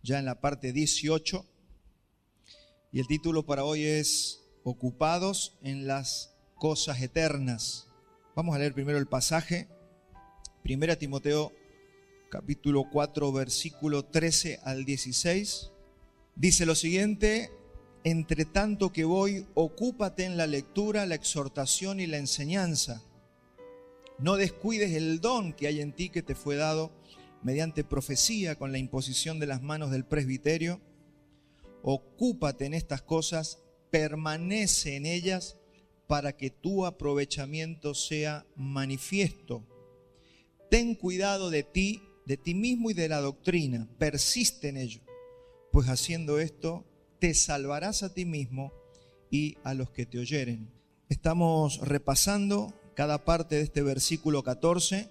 ya en la parte 18. Y el título para hoy es Ocupados en las cosas eternas. Vamos a leer primero el pasaje. 1 Timoteo capítulo 4, versículo 13 al 16. Dice lo siguiente: entre tanto que voy, ocúpate en la lectura, la exhortación y la enseñanza. No descuides el don que hay en ti, que te fue dado mediante profecía con la imposición de las manos del presbiterio. Ocúpate en estas cosas, permanece en ellas, para que tu aprovechamiento sea manifiesto. Ten cuidado de ti mismo y de la doctrina, persiste en ello, pues haciendo esto te salvarás a ti mismo y a los que te oyeren. Estamos repasando cada parte de este versículo 14.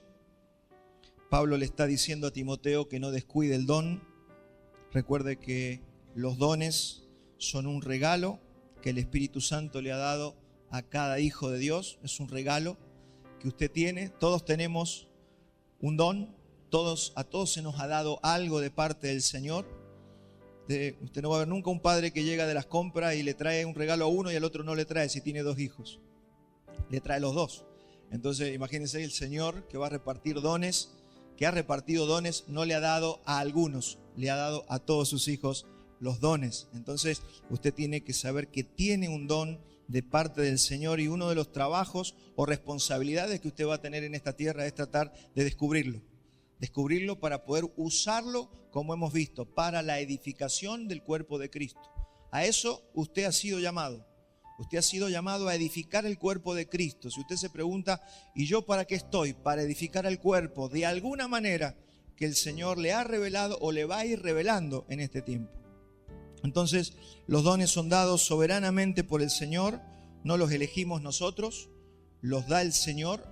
Pablo le está diciendo a Timoteo que no descuide el don. Recuerde que los dones son un regalo que el Espíritu Santo le ha dado a cada hijo de Dios. Es un regalo que usted tiene. Todos tenemos un don. A todos se nos ha dado algo de parte del Señor. Usted no va a ver nunca un padre que llega de las compras y le trae un regalo a uno y al otro no le trae, si tiene 2 hijos. Le trae los 2. Entonces imagínense, el Señor que va a repartir dones, que ha repartido dones, no le ha dado a algunos, le ha dado a todos sus hijos los dones. Entonces usted tiene que saber que tiene un don de parte del Señor, y uno de los trabajos o responsabilidades que usted va a tener en esta tierra es tratar de descubrirlo para poder usarlo, como hemos visto, para la edificación del cuerpo de Cristo. A eso usted ha sido llamado. Usted ha sido llamado a edificar el cuerpo de Cristo. Si usted se pregunta, ¿y yo para qué estoy? Para edificar el cuerpo de alguna manera que el Señor le ha revelado o le va a ir revelando en este tiempo. Entonces, los dones son dados soberanamente por el Señor, no los elegimos nosotros, los da el Señor.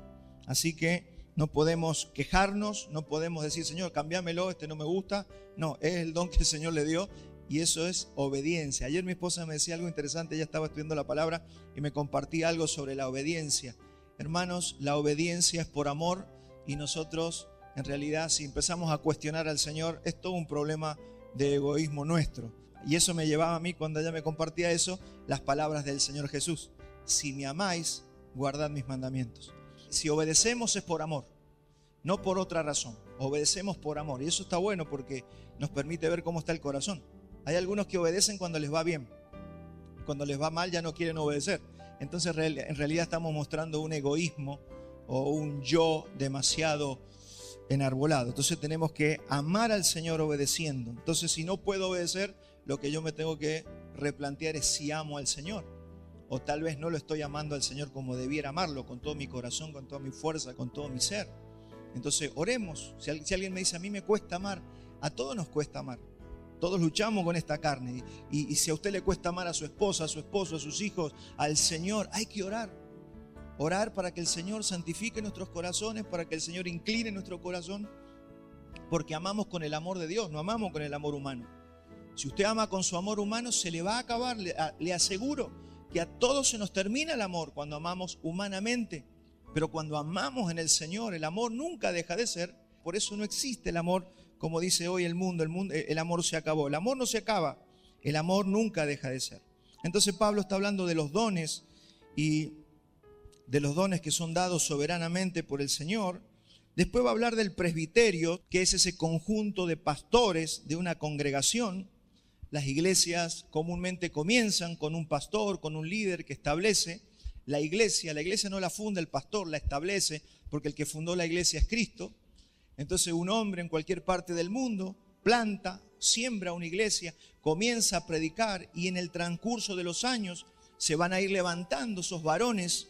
Así que no podemos quejarnos, no podemos decir, Señor, cámbiamelo, este no me gusta. No, es el don que el Señor le dio. Y eso es obediencia. Ayer mi esposa me decía algo interesante. Ella estaba estudiando la palabra y me compartía algo sobre la obediencia. Hermanos, la obediencia es por amor, y nosotros, en realidad, si empezamos a cuestionar al Señor, es todo un problema de egoísmo nuestro. Y eso me llevaba a mí, cuando ella me compartía eso, las palabras del Señor Jesús: si me amáis, guardad mis mandamientos. Si obedecemos es por amor, no por otra razón. Obedecemos por amor, y eso está bueno porque nos permite ver cómo está el corazón. Hay algunos que obedecen cuando les va bien. Cuando les va mal ya no quieren obedecer. Entonces en realidad estamos mostrando un egoísmo o un yo demasiado enarbolado. Entonces tenemos que amar al Señor obedeciendo. Entonces, si no puedo obedecer, lo que yo me tengo que replantear es si amo al Señor. O tal vez no lo estoy amando al Señor como debiera amarlo, con todo mi corazón, con toda mi fuerza, con todo mi ser. Entonces oremos. Si alguien me dice, a mí me cuesta amar, a todos nos cuesta amar. Todos luchamos con esta carne. Y si a usted le cuesta amar a su esposa, a su esposo, a sus hijos, al Señor, hay que orar. Orar para que el Señor santifique nuestros corazones, para que el Señor incline nuestro corazón. Porque amamos con el amor de Dios, no amamos con el amor humano. Si usted ama con su amor humano, se le va a acabar. Le aseguro que a todos se nos termina el amor cuando amamos humanamente. Pero cuando amamos en el Señor, el amor nunca deja de ser. Por eso no existe el amor, como dice hoy el mundo, el amor se acabó. El amor no se acaba, el amor nunca deja de ser. Entonces Pablo está hablando de los dones, y de los dones que son dados soberanamente por el Señor. Después va a hablar del presbiterio, que es ese conjunto de pastores de una congregación. Las iglesias comúnmente comienzan con un pastor, con un líder que establece la iglesia. La iglesia no la funda el pastor, la establece, porque el que fundó la iglesia es Cristo. Entonces un hombre en cualquier parte del mundo planta, siembra una iglesia, comienza a predicar, y en el transcurso de los años se van a ir levantando esos varones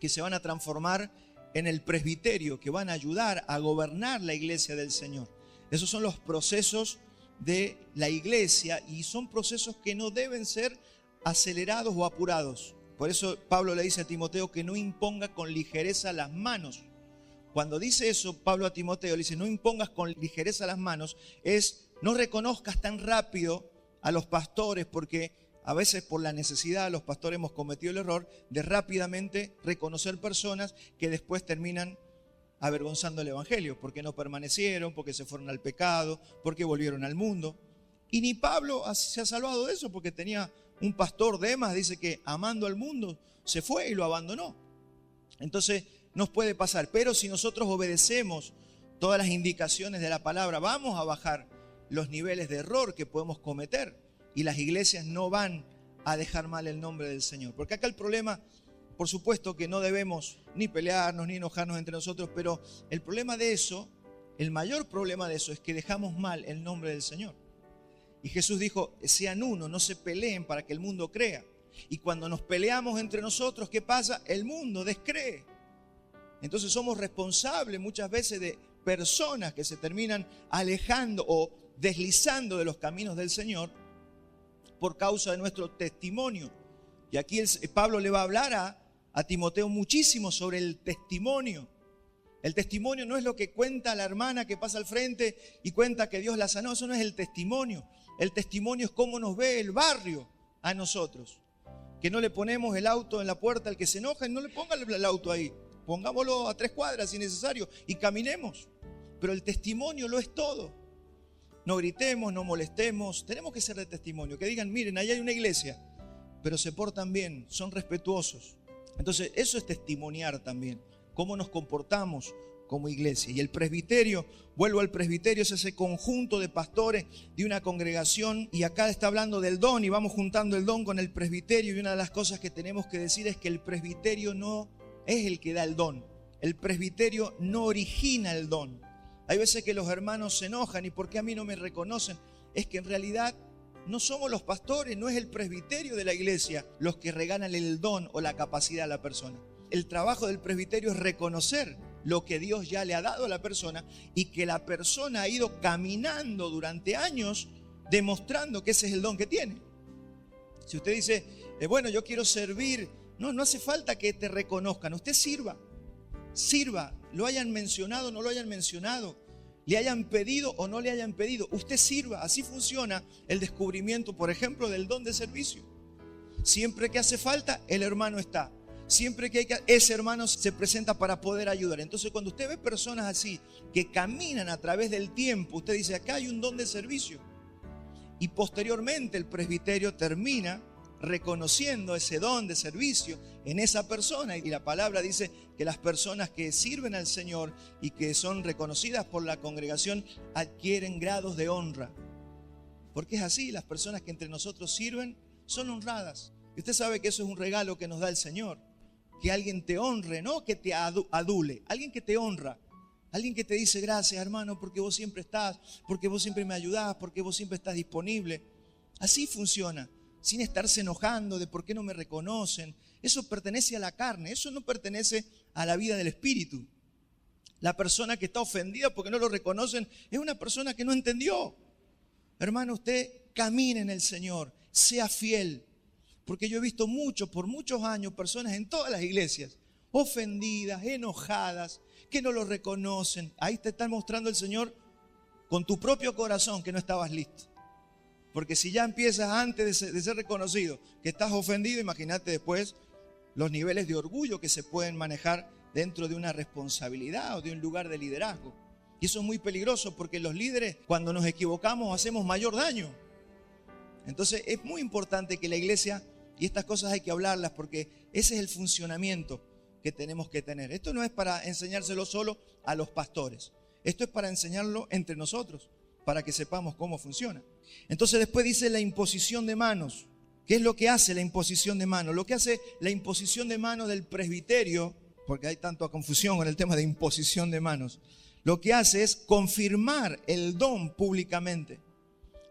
que se van a transformar en el presbiterio, que van a ayudar a gobernar la iglesia del Señor. Esos son los procesos de la iglesia, y son procesos que no deben ser acelerados o apurados. Por eso Pablo le dice a Timoteo que no imponga con ligereza las manos. Cuando dice eso Pablo a Timoteo, le dice, no impongas con ligereza las manos, no reconozcas tan rápido a los pastores, porque a veces por la necesidad los pastores hemos cometido el error de rápidamente reconocer personas que después terminan avergonzando el evangelio, porque no permanecieron, porque se fueron al pecado, porque volvieron al mundo. Y ni Pablo se ha salvado de eso porque tenía un pastor, Demas, dice que amando al mundo se fue y lo abandonó. Entonces nos puede pasar, pero si nosotros obedecemos todas las indicaciones de la palabra, vamos a bajar los niveles de error que podemos cometer y las iglesias no van a dejar mal el nombre del Señor. Porque acá el problema, por supuesto que no debemos ni pelearnos ni enojarnos entre nosotros, pero el problema de eso, el mayor problema de eso es que dejamos mal el nombre del Señor. Y Jesús dijo, sean uno, no se peleen para que el mundo crea. Y cuando nos peleamos entre nosotros, ¿qué pasa? El mundo descree. Entonces somos responsables muchas veces de personas que se terminan alejando o deslizando de los caminos del Señor por causa de nuestro testimonio. Y aquí Pablo le va a hablar a Timoteo muchísimo sobre el testimonio. El testimonio no es lo que cuenta la hermana que pasa al frente y cuenta que Dios la sanó. Eso no es el testimonio. El testimonio es cómo nos ve el barrio a nosotros. Que no le ponemos el auto en la puerta al que se enoja y no le ponga el auto ahí. Pongámoslo a 3 cuadras si necesario y caminemos. Pero el testimonio lo es todo. No gritemos, no molestemos. Tenemos que ser de testimonio. Que digan, miren, ahí hay una iglesia, pero se portan bien, son respetuosos. Entonces, eso es testimoniar también. Cómo nos comportamos como iglesia. Y el presbiterio, vuelvo al presbiterio, es ese conjunto de pastores de una congregación. Y acá está hablando del don y vamos juntando el don con el presbiterio. Y una de las cosas que tenemos que decir es que el presbiterio no es el que da el don. El presbiterio no origina el don. Hay veces que los hermanos se enojan y ¿por qué a mí no me reconocen? Es que en realidad no somos los pastores, no es el presbiterio de la iglesia los que regalan el don o la capacidad a la persona. El trabajo del presbiterio es reconocer lo que Dios ya le ha dado a la persona y que la persona ha ido caminando durante años demostrando que ese es el don que tiene. Si usted dice, bueno, yo quiero servir, no hace falta que te reconozcan, usted sirva, lo hayan mencionado o no lo hayan mencionado, le hayan pedido o no le hayan pedido, usted sirva. Así funciona el descubrimiento, por ejemplo, del don de servicio. Siempre que hace falta, el hermano está. Siempre que ese hermano se presenta para poder ayudar. Entonces, cuando usted ve personas así que caminan a través del tiempo, usted dice, acá hay un don de servicio. Y posteriormente el presbiterio termina reconociendo ese don de servicio en esa persona. Y la palabra dice que las personas que sirven al Señor y que son reconocidas por la congregación adquieren grados de honra. Porque es así, las personas que entre nosotros sirven son honradas. Y usted sabe que eso es un regalo que nos da el Señor. Que alguien te honre, no que te adule, alguien que te honra. Alguien que te dice gracias, hermano, porque vos siempre estás, porque vos siempre me ayudás, porque vos siempre estás disponible. Así funciona, sin estarse enojando de por qué no me reconocen. Eso pertenece a la carne, eso no pertenece a la vida del espíritu. La persona que está ofendida porque no lo reconocen es una persona que no entendió. Hermano, usted camine en el Señor, sea fiel. Porque yo he visto por muchos años, personas en todas las iglesias, ofendidas, enojadas, que no lo reconocen. Ahí te está mostrando el Señor con tu propio corazón que no estabas listo. Porque si ya empiezas antes de ser reconocido, que estás ofendido, imagínate después los niveles de orgullo que se pueden manejar dentro de una responsabilidad o de un lugar de liderazgo. Y eso es muy peligroso porque los líderes, cuando nos equivocamos, hacemos mayor daño. Entonces es muy importante que la iglesia, y estas cosas hay que hablarlas porque ese es el funcionamiento que tenemos que tener. Esto no es para enseñárselo solo a los pastores. Esto es para enseñarlo entre nosotros, para que sepamos cómo funciona. Entonces después dice la imposición de manos. ¿Qué es lo que hace la imposición de manos? Lo que hace la imposición de manos del presbiterio, porque hay tanta confusión con el tema de imposición de manos, lo que hace es confirmar el don públicamente.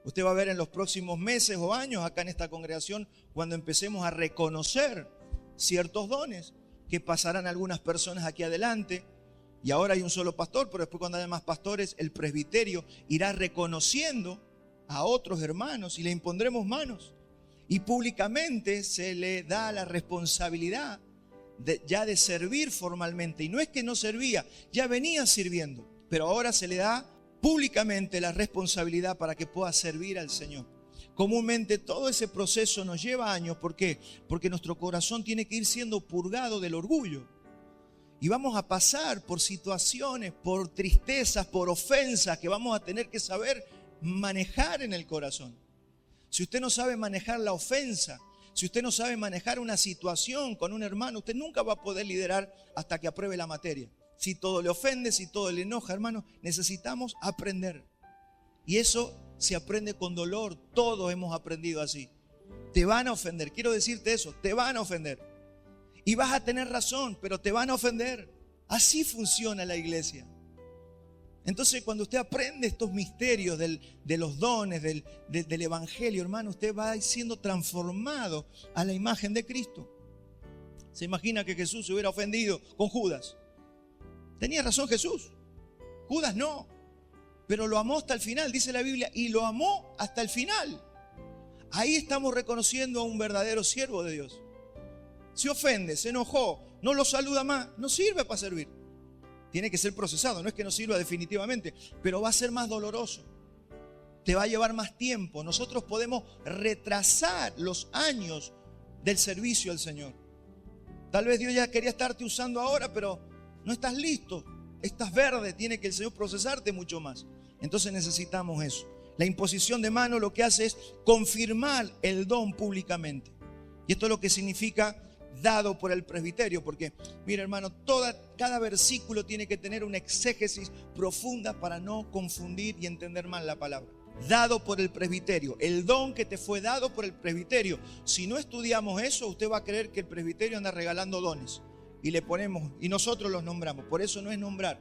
Usted va a ver en los próximos meses o años acá en esta congregación, cuando empecemos a reconocer ciertos dones, que pasarán algunas personas aquí adelante, y ahora hay un solo pastor, pero después cuando haya más pastores, el presbiterio irá reconociendo a otros hermanos y le impondremos manos. Y públicamente se le da la responsabilidad ya de servir formalmente. Y no es que no servía, ya venía sirviendo, pero ahora se le da públicamente la responsabilidad para que pueda servir al Señor. Comúnmente todo ese proceso nos lleva años. ¿Por qué? Porque nuestro corazón tiene que ir siendo purgado del orgullo. Y vamos a pasar por situaciones, por tristezas, por ofensas que vamos a tener que saber manejar en el corazón. Si usted no sabe manejar la ofensa, si usted no sabe manejar una situación con un hermano, usted nunca va a poder liderar hasta que apruebe la materia. Si todo le ofende, si todo le enoja, hermano, necesitamos aprender. Y eso se aprende con dolor. Todos hemos aprendido así. Te van a ofender. Quiero decirte eso, te van a ofender. Y vas a tener razón, pero te van a ofender. Así funciona la iglesia. Entonces, cuando usted aprende estos misterios de los dones, del evangelio, hermano, usted va siendo transformado a la imagen de Cristo. ¿Se imagina que Jesús se hubiera ofendido con Judas? Tenía razón Jesús. Judas no. Pero lo amó hasta el final, dice la Biblia, y lo amó hasta el final. Ahí estamos reconociendo a un verdadero siervo de Dios. Se ofende, se enojó, no lo saluda más, no sirve para servir. Tiene que ser procesado, no es que no sirva definitivamente, pero va a ser más doloroso. Te va a llevar más tiempo. Nosotros podemos retrasar los años del servicio al Señor. Tal vez Dios ya quería estarte usando ahora, pero no estás listo. Estás verde, tiene que el Señor procesarte mucho más. Entonces necesitamos eso. La imposición de mano lo que hace es confirmar el don públicamente. Y esto es lo que significa dado por el presbiterio, porque mira hermano, cada versículo tiene que tener una exégesis profunda para no confundir y entender mal la palabra. Dado por el presbiterio, el don que te fue dado por el presbiterio. Si no estudiamos eso, usted va a creer que el presbiterio anda regalando dones y le ponemos, y nosotros los nombramos. Por eso no es nombrar.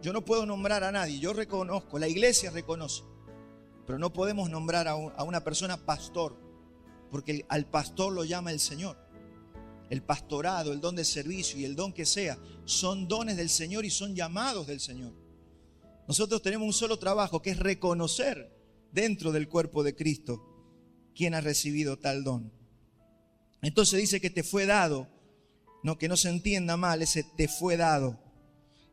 Yo no puedo nombrar a nadie, yo reconozco, la iglesia reconoce, pero no podemos nombrar a una persona pastor, porque al pastor lo llama el Señor. El pastorado, el don de servicio y el don que sea, son dones del Señor y son llamados del Señor. Nosotros tenemos un solo trabajo, que es reconocer dentro del cuerpo de Cristo quién ha recibido tal don. Entonces dice que te fue dado, no, que no se entienda mal, ese te fue dado.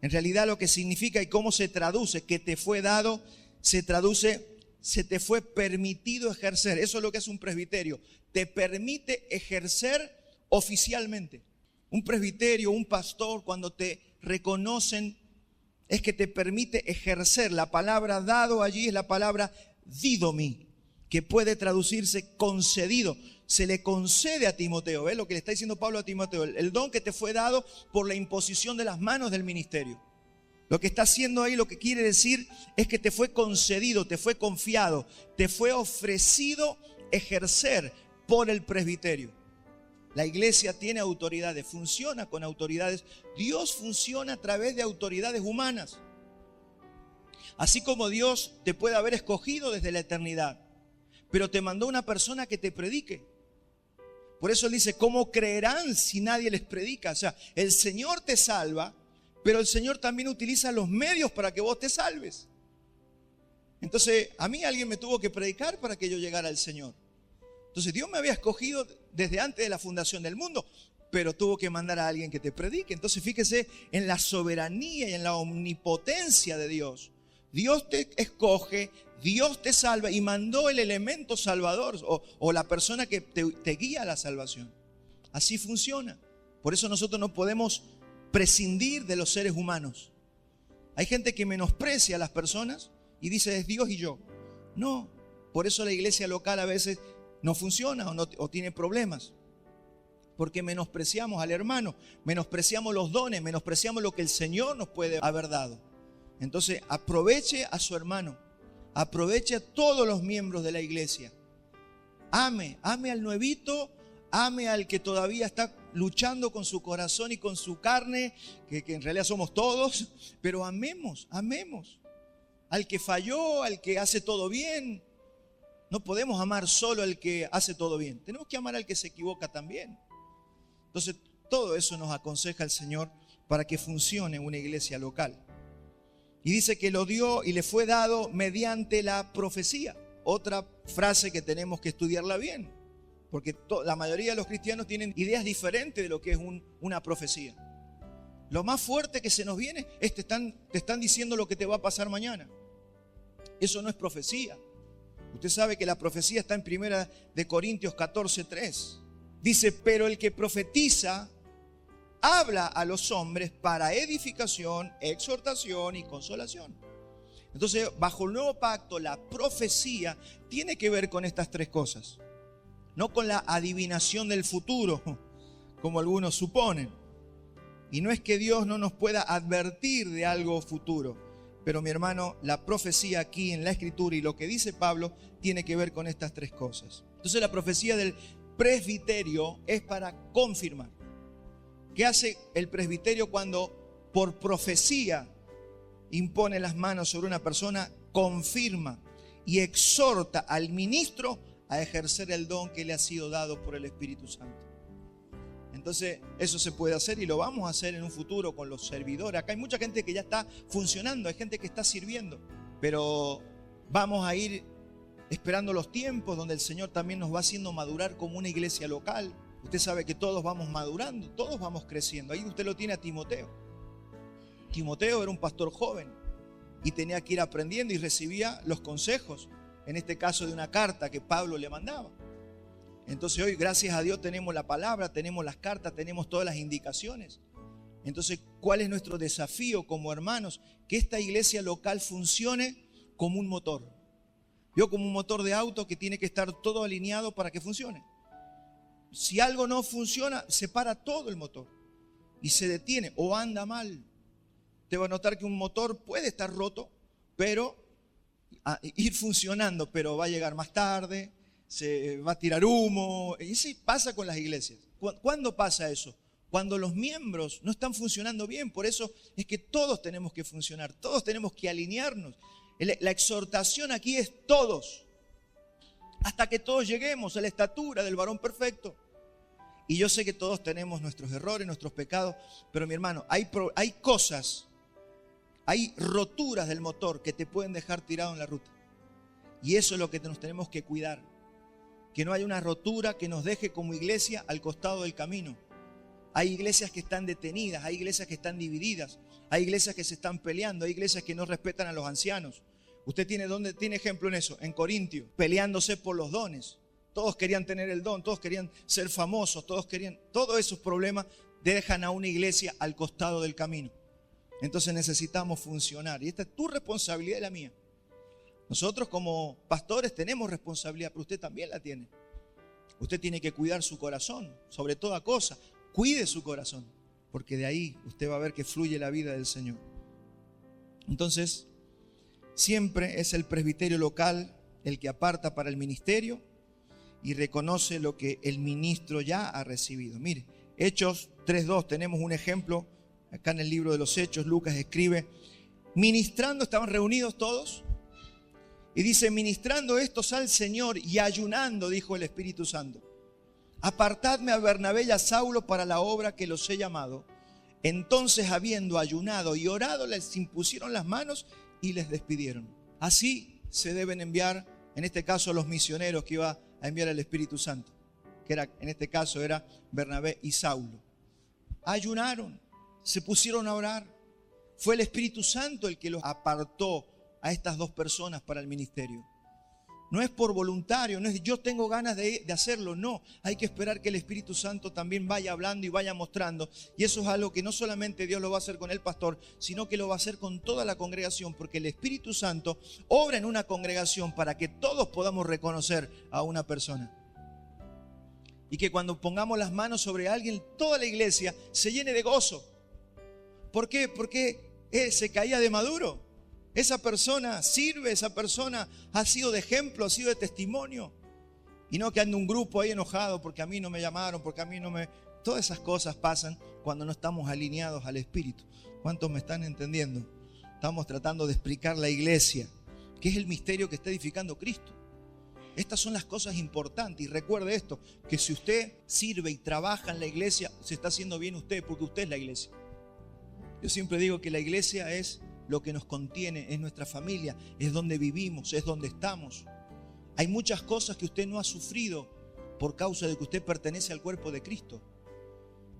En realidad lo que significa y cómo se traduce, que te fue dado, se traduce, se te fue permitido ejercer. Eso es lo que es un presbiterio. Te permite ejercer oficialmente. Un presbiterio, un pastor, cuando te reconocen, es que te permite ejercer. La palabra dado allí es la palabra didomi, que puede traducirse concedido. Se le concede a Timoteo. ¿Ves lo que le está diciendo Pablo a Timoteo? El don que te fue dado por la imposición de las manos del ministerio. Lo que está haciendo ahí, lo que quiere decir es que te fue concedido, te fue confiado, te fue ofrecido ejercer por el presbiterio. La iglesia tiene autoridades, funciona con autoridades. Dios funciona a través de autoridades humanas. Así como Dios te puede haber escogido desde la eternidad, pero te mandó una persona que te predique. Por eso él dice, ¿cómo creerán si nadie les predica? O sea, el Señor te salva, pero el Señor también utiliza los medios para que vos te salves. Entonces, a mí alguien me tuvo que predicar para que yo llegara al Señor. Entonces, Dios me había escogido desde antes de la fundación del mundo, pero tuvo que mandar a alguien que te predique. Entonces, fíjese en la soberanía y en la omnipotencia de Dios. Dios te escoge, Dios te salva y mandó el elemento salvador o la persona que te guía a la salvación. Así funciona. Por eso nosotros no podemos prescindir de los seres humanos. Hay gente que menosprecia a las personas y dice es Dios y yo. No, por eso la iglesia local a veces no funciona o tiene problemas. Porque menospreciamos al hermano, menospreciamos los dones, menospreciamos lo que el Señor nos puede haber dado. Entonces aproveche a su hermano, aproveche a todos los miembros de la iglesia. Ame al nuevito, ame al que todavía está luchando con su corazón y con su carne, que en realidad somos todos, pero amemos al que falló, al que hace todo bien. No podemos amar solo al que hace todo bien, tenemos que amar al que se equivoca también. Entonces todo eso nos aconseja el Señor para que funcione una iglesia local. Y dice que lo dio y le fue dado mediante la profecía. Otra frase que tenemos que estudiarla bien, porque la mayoría de los cristianos tienen ideas diferentes de lo que es una profecía. Lo más fuerte que se nos viene es te están diciendo lo que te va a pasar mañana. Eso no es profecía. Usted sabe que la profecía está en 1 Corintios 14:3. Dice, pero el que profetiza habla a los hombres para edificación, exhortación y consolación. Entonces, bajo el nuevo pacto, la profecía tiene que ver con estas tres cosas. No con la adivinación del futuro, como algunos suponen. Y no es que Dios no nos pueda advertir de algo futuro. Pero mi hermano, la profecía aquí en la Escritura y lo que dice Pablo tiene que ver con estas tres cosas. Entonces la profecía del presbiterio es para confirmar. ¿Qué hace el presbiterio cuando por profecía impone las manos sobre una persona? Confirma y exhorta al ministro a ejercer el don que le ha sido dado por el Espíritu Santo. Entonces eso se puede hacer y lo vamos a hacer en un futuro con los servidores. Acá hay mucha gente que ya está funcionando, hay gente que está sirviendo, pero vamos a ir esperando los tiempos donde el Señor también nos va haciendo madurar como una iglesia local. Usted sabe que todos vamos madurando, todos vamos creciendo. Ahí usted lo tiene a Timoteo. Timoteo era un pastor joven y tenía que ir aprendiendo y recibía los consejos, en este caso de una carta que Pablo le mandaba. Entonces hoy, gracias a Dios, tenemos la palabra, tenemos las cartas, tenemos todas las indicaciones. Entonces, ¿cuál es nuestro desafío como hermanos? Que esta iglesia local funcione como un motor. Yo como un motor de auto que tiene que estar todo alineado para que funcione. Si algo no funciona, se para todo el motor y se detiene o anda mal. Te va a notar que un motor puede estar roto, pero ir funcionando, pero va a llegar más tarde, se va a tirar humo. Y sí pasa con las iglesias. ¿Cuándo pasa eso? Cuando los miembros no están funcionando bien. Por eso es que todos tenemos que funcionar, todos tenemos que alinearnos. La exhortación aquí es todos, hasta que todos lleguemos a la estatura del varón perfecto. Y yo sé que todos tenemos nuestros errores, nuestros pecados, pero mi hermano, hay cosas, hay roturas del motor que te pueden dejar tirado en la ruta. Y eso es lo que nos tenemos que cuidar. Que no haya una rotura que nos deje como iglesia al costado del camino. Hay iglesias que están detenidas, hay iglesias que están divididas, hay iglesias que se están peleando, hay iglesias que no respetan a los ancianos. Usted ¿dónde tiene ejemplo en eso? En Corintios, peleándose por los dones. Todos querían tener el don, todos querían ser famosos, todos esos problemas dejan a una iglesia al costado del camino. Entonces necesitamos funcionar y esta es tu responsabilidad y la mía. Nosotros como pastores tenemos responsabilidad, pero usted también la tiene. Usted tiene que cuidar su corazón, sobre toda cosa. Cuide su corazón, porque de ahí usted va a ver que fluye la vida del Señor. Entonces, siempre es el presbiterio local el que aparta para el ministerio y reconoce lo que el ministro ya ha recibido. Mire, Hechos 3:2, tenemos un ejemplo acá en el libro de los Hechos. Lucas escribe, ministrando, estaban reunidos todos, y dice, ministrando estos al Señor y ayunando, dijo el Espíritu Santo, apartadme a Bernabé y a Saulo para la obra que los he llamado. Entonces, habiendo ayunado y orado, les impusieron las manos y les despidieron. Así se deben enviar, en este caso, los misioneros que iba a enviar el Espíritu Santo, que en este caso era Bernabé y Saulo. Ayunaron, se pusieron a orar. Fue el Espíritu Santo el que los apartó a estas dos personas para el ministerio. No es por voluntario, no es yo tengo ganas de hacerlo, no. Hay que esperar que el Espíritu Santo también vaya hablando y vaya mostrando. Y eso es algo que no solamente Dios lo va a hacer con el pastor, sino que lo va a hacer con toda la congregación, porque el Espíritu Santo obra en una congregación para que todos podamos reconocer a una persona. Y que cuando pongamos las manos sobre alguien, toda la iglesia se llene de gozo. ¿Por qué? Porque se caía de maduro. Esa persona sirve, esa persona ha sido de ejemplo, ha sido de testimonio. Y no que ande un grupo ahí enojado porque a mí no me llamaron, porque a mí no me... Todas esas cosas pasan cuando no estamos alineados al Espíritu. ¿Cuántos me están entendiendo? Estamos tratando de explicar la iglesia, que es el misterio que está edificando Cristo. Estas son las cosas importantes. Y recuerde esto, que si usted sirve y trabaja en la iglesia, se está haciendo bien usted, porque usted es la iglesia. Yo siempre digo que la iglesia es lo que nos contiene, es nuestra familia, es donde vivimos, es donde estamos. Hay muchas cosas que usted no ha sufrido por causa de que usted pertenece al cuerpo de Cristo.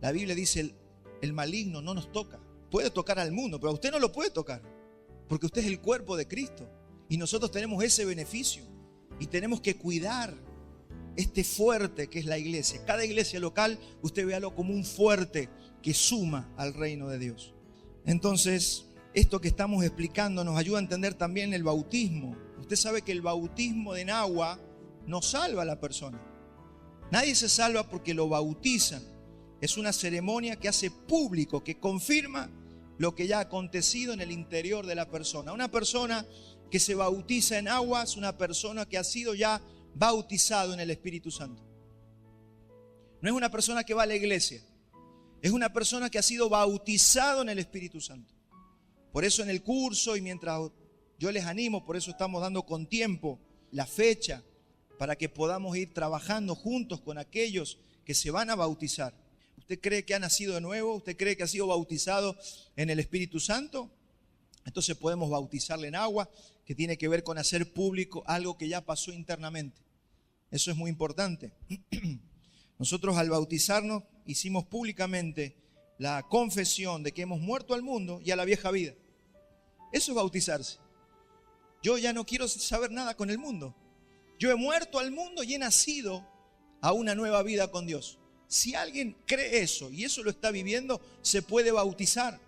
La Biblia dice, el maligno no nos toca. Puede tocar al mundo, pero a usted no lo puede tocar, porque usted es el cuerpo de Cristo. Y nosotros tenemos ese beneficio. Y tenemos que cuidar este fuerte que es la iglesia. Cada iglesia local, usted véalo como un fuerte que suma al reino de Dios. Entonces, esto que estamos explicando nos ayuda a entender también el bautismo. Usted sabe que el bautismo en agua no salva a la persona. Nadie se salva porque lo bautizan. Es una ceremonia que hace público, que confirma lo que ya ha acontecido en el interior de la persona. Una persona que se bautiza en agua es una persona que ha sido ya bautizado en el Espíritu Santo. No es una persona que va a la iglesia, es una persona que ha sido bautizado en el Espíritu Santo. Por eso en el curso, y mientras yo les animo, por eso estamos dando con tiempo la fecha, para que podamos ir trabajando juntos con aquellos que se van a bautizar. ¿Usted cree que ha nacido de nuevo? ¿Usted cree que ha sido bautizado en el Espíritu Santo? Entonces podemos bautizarle en agua, que tiene que ver con hacer público algo que ya pasó internamente. Eso es muy importante. Nosotros al bautizarnos hicimos públicamente la confesión de que hemos muerto al mundo y a la vieja vida. Eso es bautizarse. Yo ya no quiero saber nada con el mundo. Yo he muerto al mundo y he nacido a una nueva vida con Dios. Si alguien cree eso y eso lo está viviendo, se puede bautizar.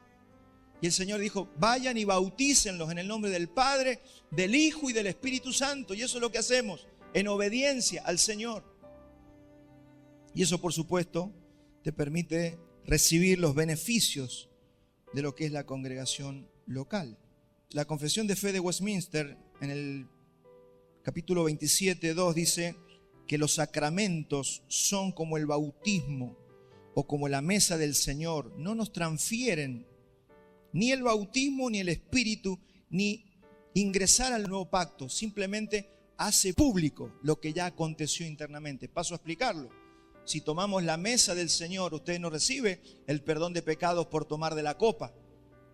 Y el Señor dijo, vayan y bautícenlos en el nombre del Padre, del Hijo y del Espíritu Santo. Y eso es lo que hacemos en obediencia al Señor. Y eso, por supuesto, te permite recibir los beneficios de lo que es la congregación local. La Confesión de Fe de Westminster, en el capítulo 27:2, dice que los sacramentos son como el bautismo o como la mesa del Señor. No nos transfieren ni el bautismo, ni el Espíritu, ni ingresar al nuevo pacto. Simplemente hace público lo que ya aconteció internamente. Paso a explicarlo. Si tomamos la mesa del Señor, usted no recibe el perdón de pecados por tomar de la copa.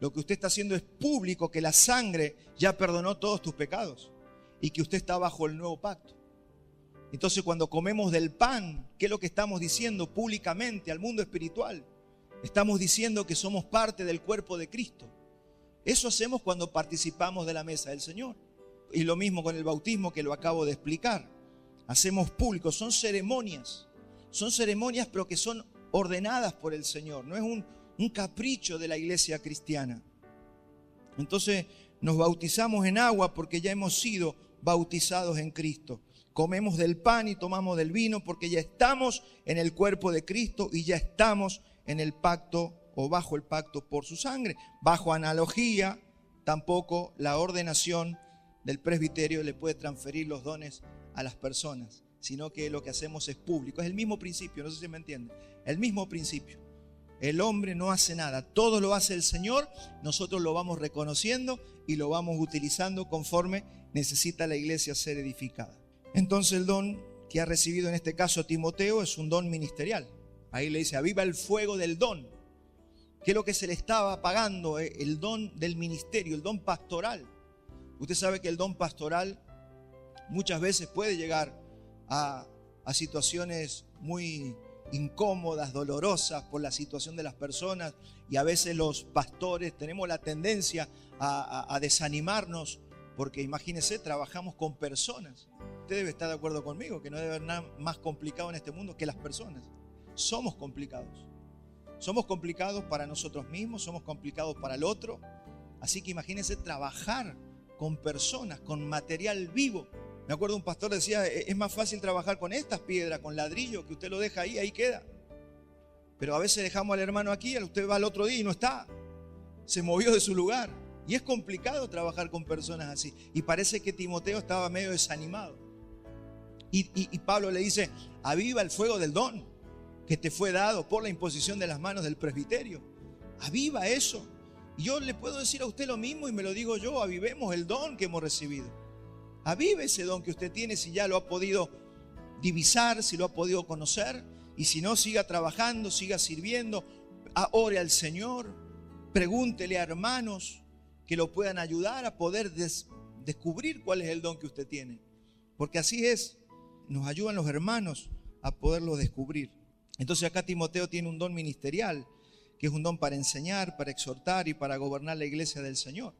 Lo que usted está haciendo es público que la sangre ya perdonó todos tus pecados y que usted está bajo el nuevo pacto. Entonces, cuando comemos del pan, ¿qué es lo que estamos diciendo públicamente al mundo espiritual? Estamos diciendo que somos parte del cuerpo de Cristo. Eso hacemos cuando participamos de la mesa del Señor. Y lo mismo con el bautismo, que lo acabo de explicar. Hacemos público, son ceremonias pero que son ordenadas por el Señor. No es un capricho de la iglesia cristiana. Entonces nos bautizamos en agua porque ya hemos sido bautizados en Cristo. Comemos del pan y tomamos del vino porque ya estamos en el cuerpo de Cristo y ya estamos en el pacto o bajo el pacto por su sangre. Bajo analogía, tampoco la ordenación del presbiterio le puede transferir los dones a las personas, sino que lo que hacemos es público. Es el mismo principio, no sé si me entienden. El mismo principio. El hombre no hace nada, todo lo hace el Señor. Nosotros lo vamos reconociendo y lo vamos utilizando conforme necesita la iglesia ser edificada. Entonces el don que ha recibido en este caso Timoteo es un don ministerial. Ahí le dice, aviva el fuego del don. ¿Qué es lo que se le estaba apagando? El don del ministerio, el don pastoral. Usted sabe que el don pastoral muchas veces puede llegar a situaciones muy incómodas, dolorosas por la situación de las personas, y a veces los pastores tenemos la tendencia a desanimarnos porque imagínense, trabajamos con personas. Usted debe estar de acuerdo conmigo que no debe haber nada más complicado en este mundo que las personas. Somos complicados. Somos complicados para nosotros mismos, somos complicados para el otro. Así que imagínense trabajar con personas, con material vivo. Me acuerdo un pastor decía, es más fácil trabajar con estas piedras, con ladrillo, que usted lo deja ahí queda. Pero a veces dejamos al hermano aquí, usted va al otro día y no está. Se movió de su lugar. Y es complicado trabajar con personas así. Y parece que Timoteo estaba medio desanimado. Y Pablo le dice, aviva el fuego del don que te fue dado por la imposición de las manos del presbiterio. Aviva eso. Y yo le puedo decir a usted lo mismo y me lo digo yo, avivemos el don que hemos recibido. Avive ese don que usted tiene si ya lo ha podido divisar, si lo ha podido conocer. Y si no, siga trabajando, siga sirviendo, ore al Señor, pregúntele a hermanos que lo puedan ayudar a poder descubrir cuál es el don que usted tiene. Porque así es, nos ayudan los hermanos a poderlo descubrir. Entonces acá Timoteo tiene un don ministerial, que es un don para enseñar, para exhortar y para gobernar la iglesia del Señor.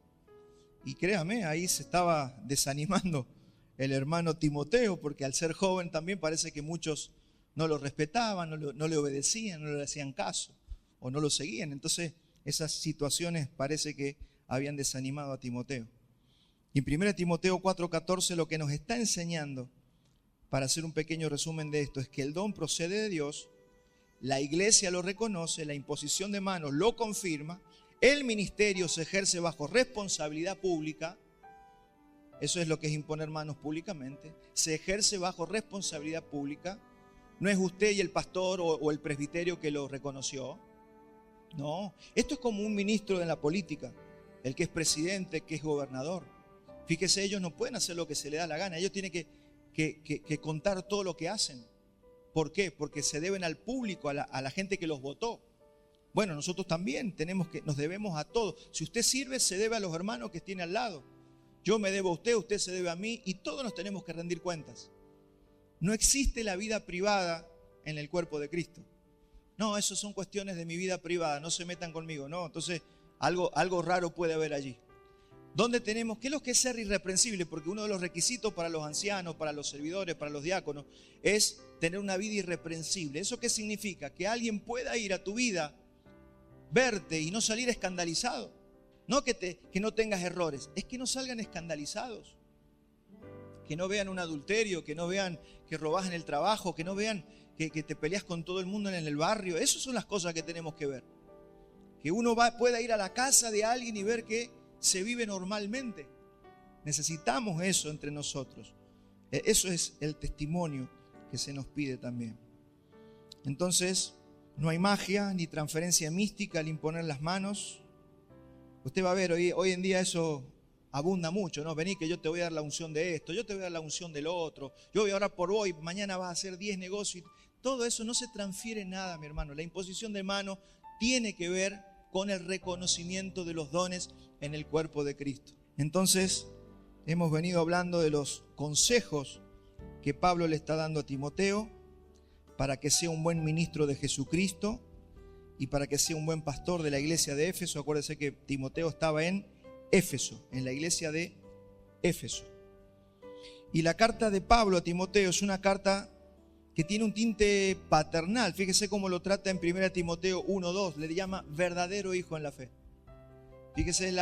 Y créame, ahí se estaba desanimando el hermano Timoteo, porque al ser joven también parece que muchos no lo respetaban, no le obedecían, no le hacían caso o no lo seguían. Entonces esas situaciones parece que habían desanimado a Timoteo. Y en 1 Timoteo 4:14 lo que nos está enseñando, para hacer un pequeño resumen de esto, es que el don procede de Dios, la iglesia lo reconoce, la imposición de manos lo confirma, el ministerio se ejerce bajo responsabilidad pública, eso es lo que es imponer manos públicamente, se ejerce bajo responsabilidad pública, no es usted y el pastor o el presbiterio que lo reconoció, no, esto es como un ministro en la política, el que es presidente, el que es gobernador. Fíjese, ellos no pueden hacer lo que se les da la gana, ellos tienen que contar todo lo que hacen. ¿Por qué? Porque se deben al público, a la gente que los votó. Bueno, nosotros también nos debemos a todos. Si usted sirve, se debe a los hermanos que tiene al lado. Yo me debo a usted, usted se debe a mí y todos nos tenemos que rendir cuentas. No existe la vida privada en el cuerpo de Cristo. No, eso son cuestiones de mi vida privada, no se metan conmigo. No, entonces algo raro puede haber allí. ¿Dónde tenemos? ¿Qué es lo que es ser irreprensible? Porque uno de los requisitos para los ancianos, para los servidores, para los diáconos, es tener una vida irreprensible. ¿Eso qué significa? Que alguien pueda ir a tu vida, verte y no salir escandalizado. No que no tengas errores, es que no salgan escandalizados. Que no vean un adulterio, que no vean que robás en el trabajo, que no vean que te peleas con todo el mundo en el barrio. Esas son las cosas que tenemos que ver. Que uno pueda ir a la casa de alguien y ver que se vive normalmente. Necesitamos eso entre nosotros. Eso es el testimonio que se nos pide también. Entonces, no hay magia ni transferencia mística al imponer las manos. Usted va a ver, hoy en día eso abunda mucho, ¿no? Vení que yo te voy a dar la unción de esto, yo te voy a dar la unción del otro, yo voy a orar por hoy, mañana vas a hacer 10 negocios. Todo eso no se transfiere nada, mi hermano. La imposición de manos tiene que ver con el reconocimiento de los dones en el cuerpo de Cristo. Entonces, hemos venido hablando de los consejos que Pablo le está dando a Timoteo para que sea un buen ministro de Jesucristo y para que sea un buen pastor de la iglesia de Éfeso. Acuérdense que Timoteo estaba en Éfeso, en la iglesia de Éfeso. Y la carta de Pablo a Timoteo es una carta que tiene un tinte paternal. Fíjese cómo lo trata en 1 Timoteo 1:2, le llama verdadero hijo en la fe. Fíjese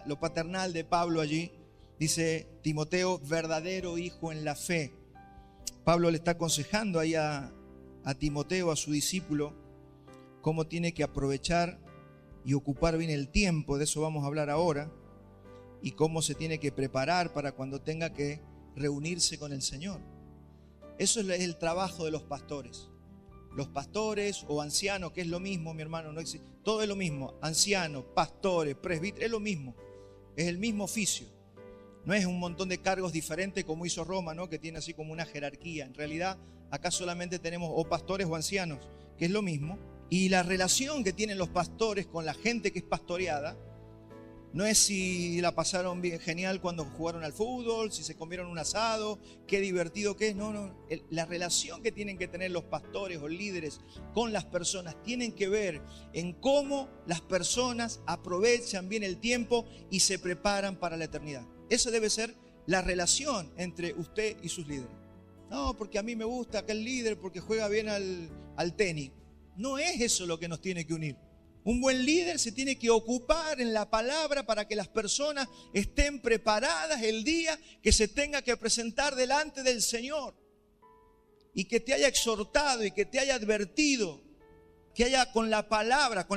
lo paternal de Pablo allí. Dice Timoteo, verdadero hijo en la fe. Pablo le está aconsejando ahí a Timoteo, a su discípulo, cómo tiene que aprovechar y ocupar bien el tiempo. De eso vamos a hablar ahora. Y cómo se tiene que preparar para cuando tenga que reunirse con el Señor. Eso es el trabajo de los pastores. Los pastores o ancianos, que es lo mismo, mi hermano, no existe. Todo es lo mismo. Ancianos, pastores, presbíteros, es lo mismo. Es el mismo oficio. No es un montón de cargos diferentes como hizo Roma, ¿no? Que tiene así como una jerarquía. En realidad, acá solamente tenemos o pastores o ancianos, que es lo mismo. Y la relación que tienen los pastores con la gente que es pastoreada no es si la pasaron bien genial cuando jugaron al fútbol, si se comieron un asado, qué divertido que es. No. La relación que tienen que tener los pastores o líderes con las personas tienen que ver en cómo las personas aprovechan bien el tiempo y se preparan para la eternidad. Esa debe ser la relación entre usted y sus líderes. No, porque a mí me gusta aquel líder porque juega bien al tenis. No es eso lo que nos tiene que unir. Un buen líder se tiene que ocupar en la palabra para que las personas estén preparadas el día que se tenga que presentar delante del Señor. Y que te haya exhortado y que te haya advertido, que haya con la palabra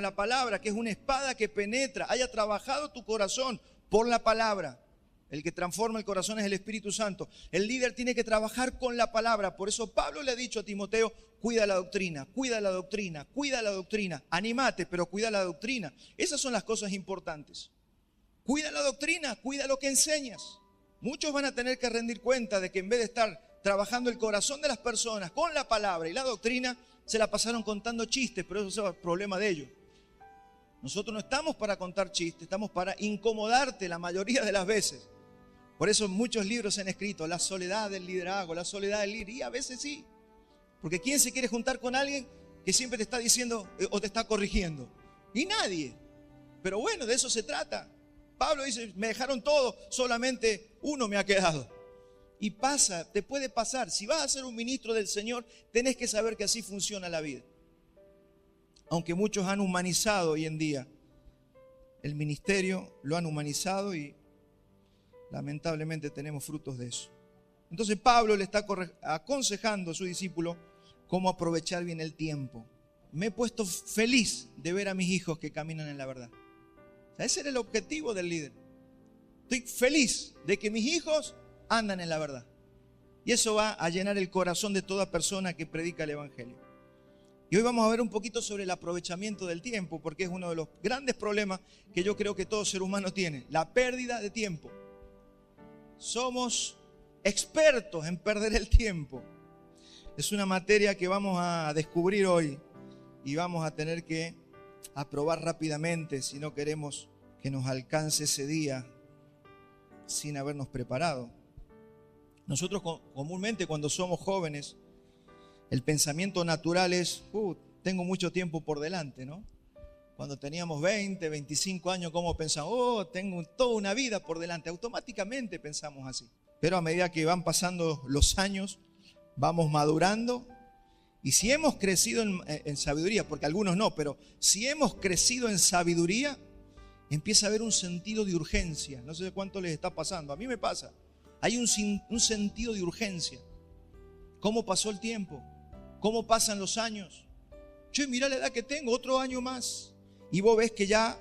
que es una espada que penetra, haya trabajado tu corazón por la palabra. El que transforma el corazón es el Espíritu Santo. El líder tiene que trabajar con la palabra. Por eso Pablo le ha dicho a Timoteo, cuida la doctrina, cuida la doctrina, cuida la doctrina. Anímate, pero cuida la doctrina. Esas son las cosas importantes. Cuida la doctrina, cuida lo que enseñas. Muchos van a tener que rendir cuenta de que en vez de estar trabajando el corazón de las personas con la palabra y la doctrina, se la pasaron contando chistes, pero eso es el problema de ellos. Nosotros no estamos para contar chistes, estamos para incomodarte la mayoría de las veces. Por eso muchos libros se han escrito, la soledad del liderazgo, la soledad del líder, y a veces sí. Porque ¿quién se quiere juntar con alguien que siempre te está diciendo o te está corrigiendo? Y nadie. Pero bueno, de eso se trata. Pablo dice, me dejaron todo, solamente uno me ha quedado. Y pasa, te puede pasar. Si vas a ser un ministro del Señor, tenés que saber que así funciona la vida. Aunque muchos han humanizado hoy en día el ministerio, lo han humanizado y lamentablemente tenemos frutos de eso. Entonces Pablo le está aconsejando a su discípulo cómo aprovechar bien el tiempo. Me he puesto feliz de ver a mis hijos que caminan en la verdad. O sea, ese era el objetivo del líder. Estoy feliz de que mis hijos andan en la verdad. Y eso va a llenar el corazón de toda persona que predica el evangelio. Y hoy vamos a ver un poquito sobre el aprovechamiento del tiempo, porque es uno de los grandes problemas que yo creo que todo ser humano tiene, la pérdida de tiempo. Somos expertos en perder el tiempo. Es una materia que vamos a descubrir hoy y vamos a tener que aprobar rápidamente si no queremos que nos alcance ese día sin habernos preparado. Nosotros comúnmente cuando somos jóvenes, el pensamiento natural es, tengo mucho tiempo por delante, ¿no? Cuando teníamos 20, 25 años, ¿cómo pensamos? Tengo toda una vida por delante. Automáticamente pensamos así. Pero a medida que van pasando los años, vamos madurando. Y si hemos crecido en sabiduría, porque algunos no, pero si hemos crecido en sabiduría, empieza a haber un sentido de urgencia. No sé cuánto les está pasando. A mí me pasa. Hay un sentido de urgencia. ¿Cómo pasó el tiempo? ¿Cómo pasan los años? Che, mirá la edad que tengo, otro año más. Y vos ves que ya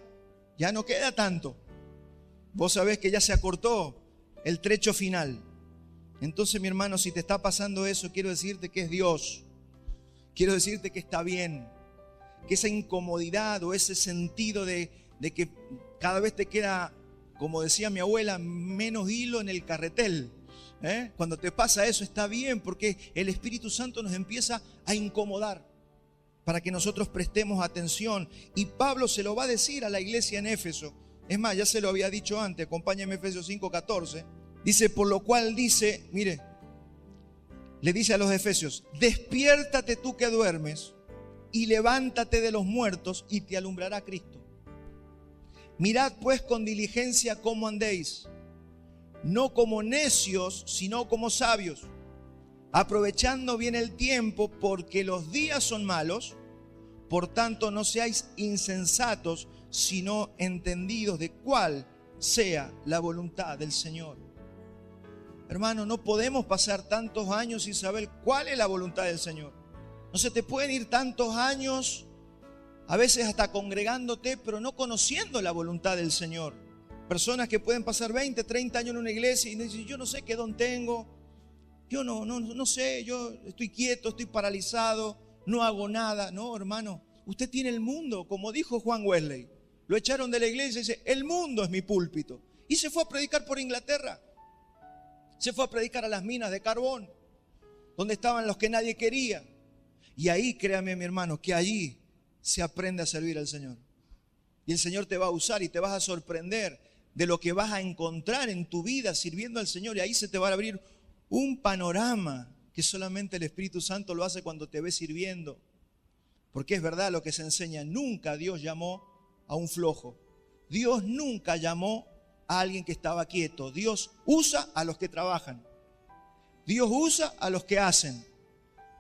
no queda tanto. Vos sabés que ya se acortó el trecho final. Entonces, mi hermano, si te está pasando eso, quiero decirte que es Dios. Quiero decirte que está bien. Que esa incomodidad o ese sentido de que cada vez te queda, como decía mi abuela, menos hilo en el carretel. Cuando te pasa eso está bien, porque el Espíritu Santo nos empieza a incomodar para que nosotros prestemos atención. Y Pablo se lo va a decir a la iglesia en Éfeso. Es más, ya se lo había dicho antes, acompáñame Efesios 5:14. Dice, por lo cual dice, mire, le dice a los efesios, despiértate tú que duermes y levántate de los muertos y te alumbrará Cristo. Mirad pues con diligencia cómo andéis, no como necios, sino como sabios, aprovechando bien el tiempo, porque los días son malos. Por tanto, no seáis insensatos, sino entendidos de cuál sea la voluntad del Señor. Hermano, no podemos pasar tantos años sin saber cuál es la voluntad del Señor. No se te pueden ir tantos años, a veces hasta congregándote, pero no conociendo la voluntad del Señor. Personas que pueden pasar 20, 30 años en una iglesia y dicen, yo no sé qué don tengo, yo no sé, yo estoy quieto, estoy paralizado, no hago nada. No, hermano, usted tiene el mundo, como dijo Juan Wesley. Lo echaron de la iglesia y dice, el mundo es mi púlpito. Y se fue a predicar por Inglaterra. Se fue a predicar a las minas de carbón, donde estaban los que nadie quería. Y ahí, créame mi hermano, que allí se aprende a servir al Señor. Y el Señor te va a usar y te vas a sorprender de lo que vas a encontrar en tu vida sirviendo al Señor. Y ahí se te va a abrir un panorama que solamente el Espíritu Santo lo hace cuando te ves sirviendo. Porque es verdad lo que se enseña, nunca Dios llamó a un flojo. Dios nunca llamó a alguien que estaba quieto. Dios usa a los que trabajan. Dios usa a los que hacen.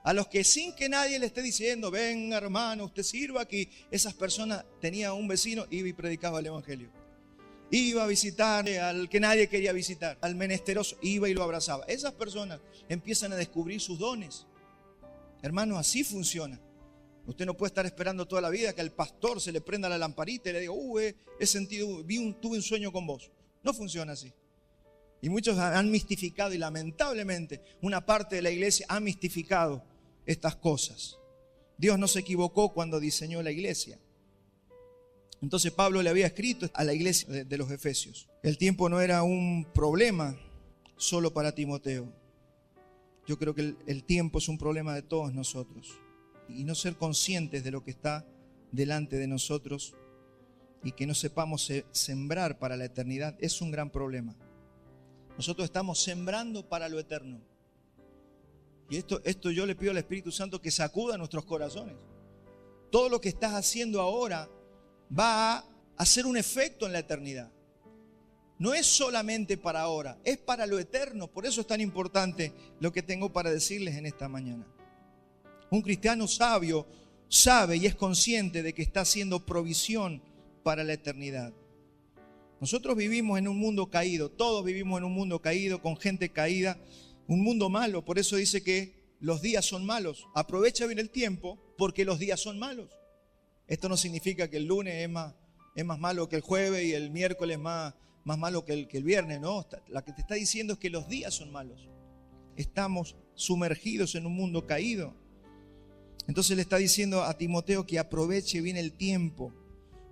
A los que sin que nadie le esté diciendo, venga hermano, usted sirva aquí. Esas personas, tenía un vecino, iba y predicaba el evangelio. Iba a visitar al que nadie quería visitar, al menesteroso, iba y lo abrazaba. Esas personas empiezan a descubrir sus dones. Hermano, así funciona. Usted no puede estar esperando toda la vida que al pastor se le prenda la lamparita y le diga, tuve un sueño con vos. No funciona así. Y muchos han mistificado, y lamentablemente una parte de la iglesia ha mistificado estas cosas. Dios no se equivocó cuando diseñó la iglesia. Entonces Pablo le había escrito a la iglesia de los Efesios. El tiempo no era un problema solo para Timoteo. Yo creo que el tiempo es un problema de todos nosotros. Y no ser conscientes de lo que está delante de nosotros y que no sepamos sembrar para la eternidad es un gran problema. Nosotros estamos sembrando para lo eterno. Y esto yo le pido al Espíritu Santo que sacuda nuestros corazones. Todo lo que estás haciendo ahora va a hacer un efecto en la eternidad. No es solamente para ahora, es para lo eterno. Por eso es tan importante lo que tengo para decirles en esta mañana. Un cristiano sabio sabe y es consciente de que está haciendo provisión para la eternidad. Nosotros vivimos en un mundo caído, todos vivimos en un mundo caído, con gente caída, un mundo malo. Por eso dice que los días son malos. Aprovecha bien el tiempo porque los días son malos. Esto no significa que el lunes es más malo que el jueves y el miércoles más malo que el viernes, no. Lo que te está diciendo es que los días son malos. Estamos sumergidos en un mundo caído. Entonces le está diciendo a Timoteo que aproveche bien el tiempo,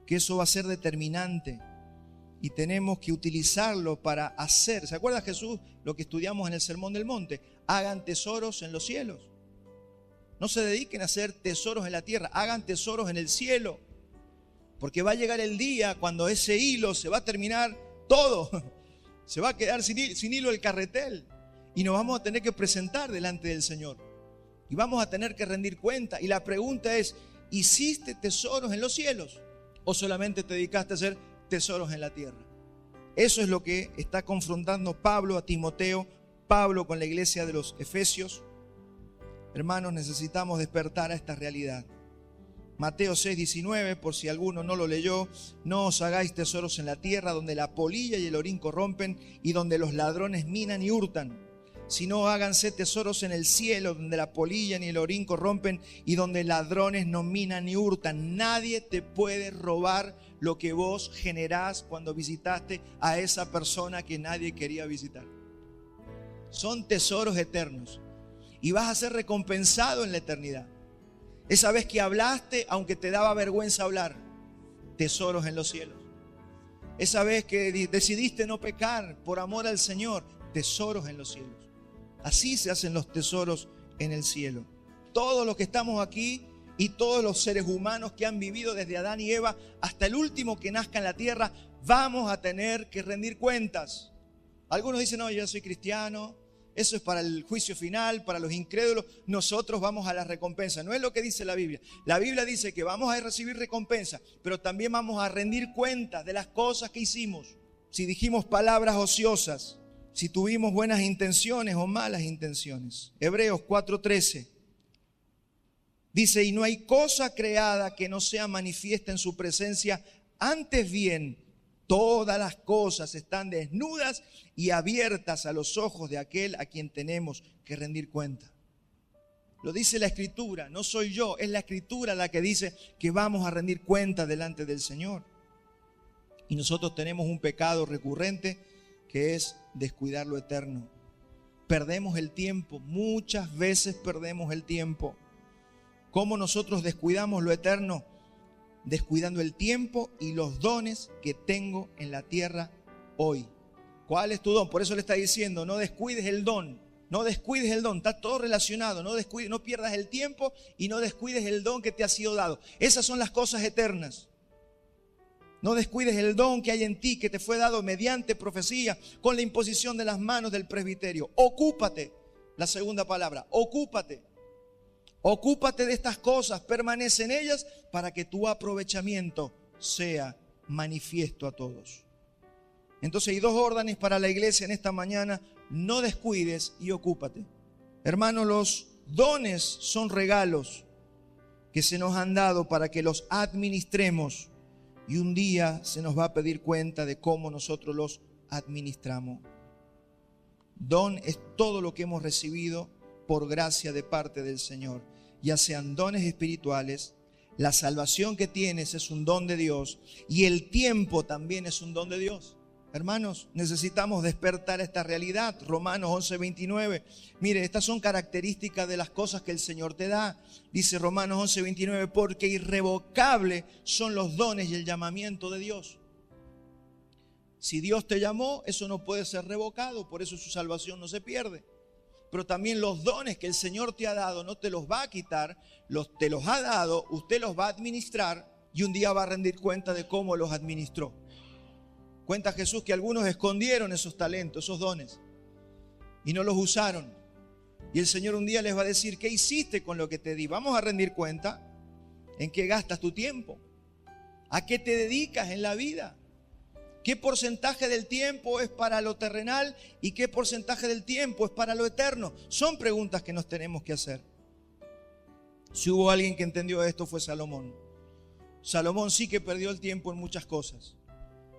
que eso va a ser determinante y tenemos que utilizarlo para hacer. ¿Se acuerda Jesús lo que estudiamos en el Sermón del Monte? Hagan tesoros en los cielos. No se dediquen a hacer tesoros en la tierra, hagan tesoros en el cielo. Porque va a llegar el día cuando ese hilo se va a terminar todo. Se va a quedar sin hilo el carretel. Y nos vamos a tener que presentar delante del Señor. Y vamos a tener que rendir cuenta. Y la pregunta es, ¿hiciste tesoros en los cielos? ¿O solamente te dedicaste a hacer tesoros en la tierra? Eso es lo que está confrontando Pablo a Timoteo, Pablo con la iglesia de los Efesios. Hermanos, necesitamos despertar a esta realidad. Mateo 6:19, por si alguno no lo leyó: no os hagáis tesoros en la tierra, donde la polilla y el orín corrompen y donde los ladrones minan y hurtan, sino háganse tesoros en el cielo, donde la polilla ni el orín corrompen y donde ladrones no minan ni hurtan. Nadie te puede robar lo que vos generás cuando visitaste a esa persona que nadie quería visitar. Son tesoros eternos y vas a ser recompensado en la eternidad. Esa vez que hablaste, aunque te daba vergüenza hablar, tesoros en los cielos. Esa vez que decidiste no pecar por amor al Señor, tesoros en los cielos. Así se hacen los tesoros en el cielo. Todos los que estamos aquí y todos los seres humanos que han vivido desde Adán y Eva hasta el último que nazca en la tierra, vamos a tener que rendir cuentas. Algunos dicen, no, yo soy cristiano, eso es para el juicio final, para los incrédulos. Nosotros vamos a la recompensa. No es lo que dice la Biblia. La Biblia dice que vamos a recibir recompensa, pero también vamos a rendir cuentas de las cosas que hicimos. Si dijimos palabras ociosas, si tuvimos buenas intenciones o malas intenciones. Hebreos 4:13 dice, y no hay cosa creada que no sea manifiesta en su presencia, antes bien, todas las cosas están desnudas y abiertas a los ojos de aquel a quien tenemos que rendir cuenta. Lo dice la Escritura, no soy yo, es la Escritura la que dice que vamos a rendir cuenta delante del Señor. Y nosotros tenemos un pecado recurrente que es descuidar lo eterno. Perdemos el tiempo, muchas veces perdemos el tiempo. ¿Cómo nosotros descuidamos lo eterno? Descuidando el tiempo y los dones que tengo en la tierra hoy. ¿Cuál es tu don? Por eso le está diciendo, no descuides el don. No descuides el don, está todo relacionado. No pierdas el tiempo y no descuides el don que te ha sido dado. Esas son las cosas eternas. No descuides el don que hay en ti, que te fue dado mediante profecía, con la imposición de las manos del presbiterio. Ocúpate, la segunda palabra, ocúpate. Ocúpate de estas cosas, permanece en ellas para que tu aprovechamiento sea manifiesto a todos. Entonces hay dos órdenes para la iglesia en esta mañana: no descuides y ocúpate. Hermanos, los dones son regalos que se nos han dado para que los administremos y un día se nos va a pedir cuenta de cómo nosotros los administramos. Don es todo lo que hemos recibido por gracia de parte del Señor, ya sean dones espirituales. La salvación que tienes es un don de Dios y el tiempo también es un don de Dios. Hermanos, necesitamos despertar esta realidad. Romanos 11:29. Mire, estas son características de las cosas que el Señor te da. Dice Romanos 11:29, porque irrevocables son los dones y el llamamiento de Dios. Si Dios te llamó, eso no puede ser revocado, por eso su salvación no se pierde. Pero también los dones que el Señor te ha dado no te los va a quitar, te los ha dado, usted los va a administrar y un día va a rendir cuenta de cómo los administró. Cuenta Jesús que algunos escondieron esos talentos, esos dones, y no los usaron. Y el Señor un día les va a decir, ¿qué hiciste con lo que te di? Vamos a rendir cuenta en qué gastas tu tiempo, a qué te dedicas en la vida, qué porcentaje del tiempo es para lo terrenal y qué porcentaje del tiempo es para lo eterno. Son preguntas que nos tenemos que hacer. Si hubo alguien que entendió esto fue Salomón. Salomón sí que perdió el tiempo en muchas cosas.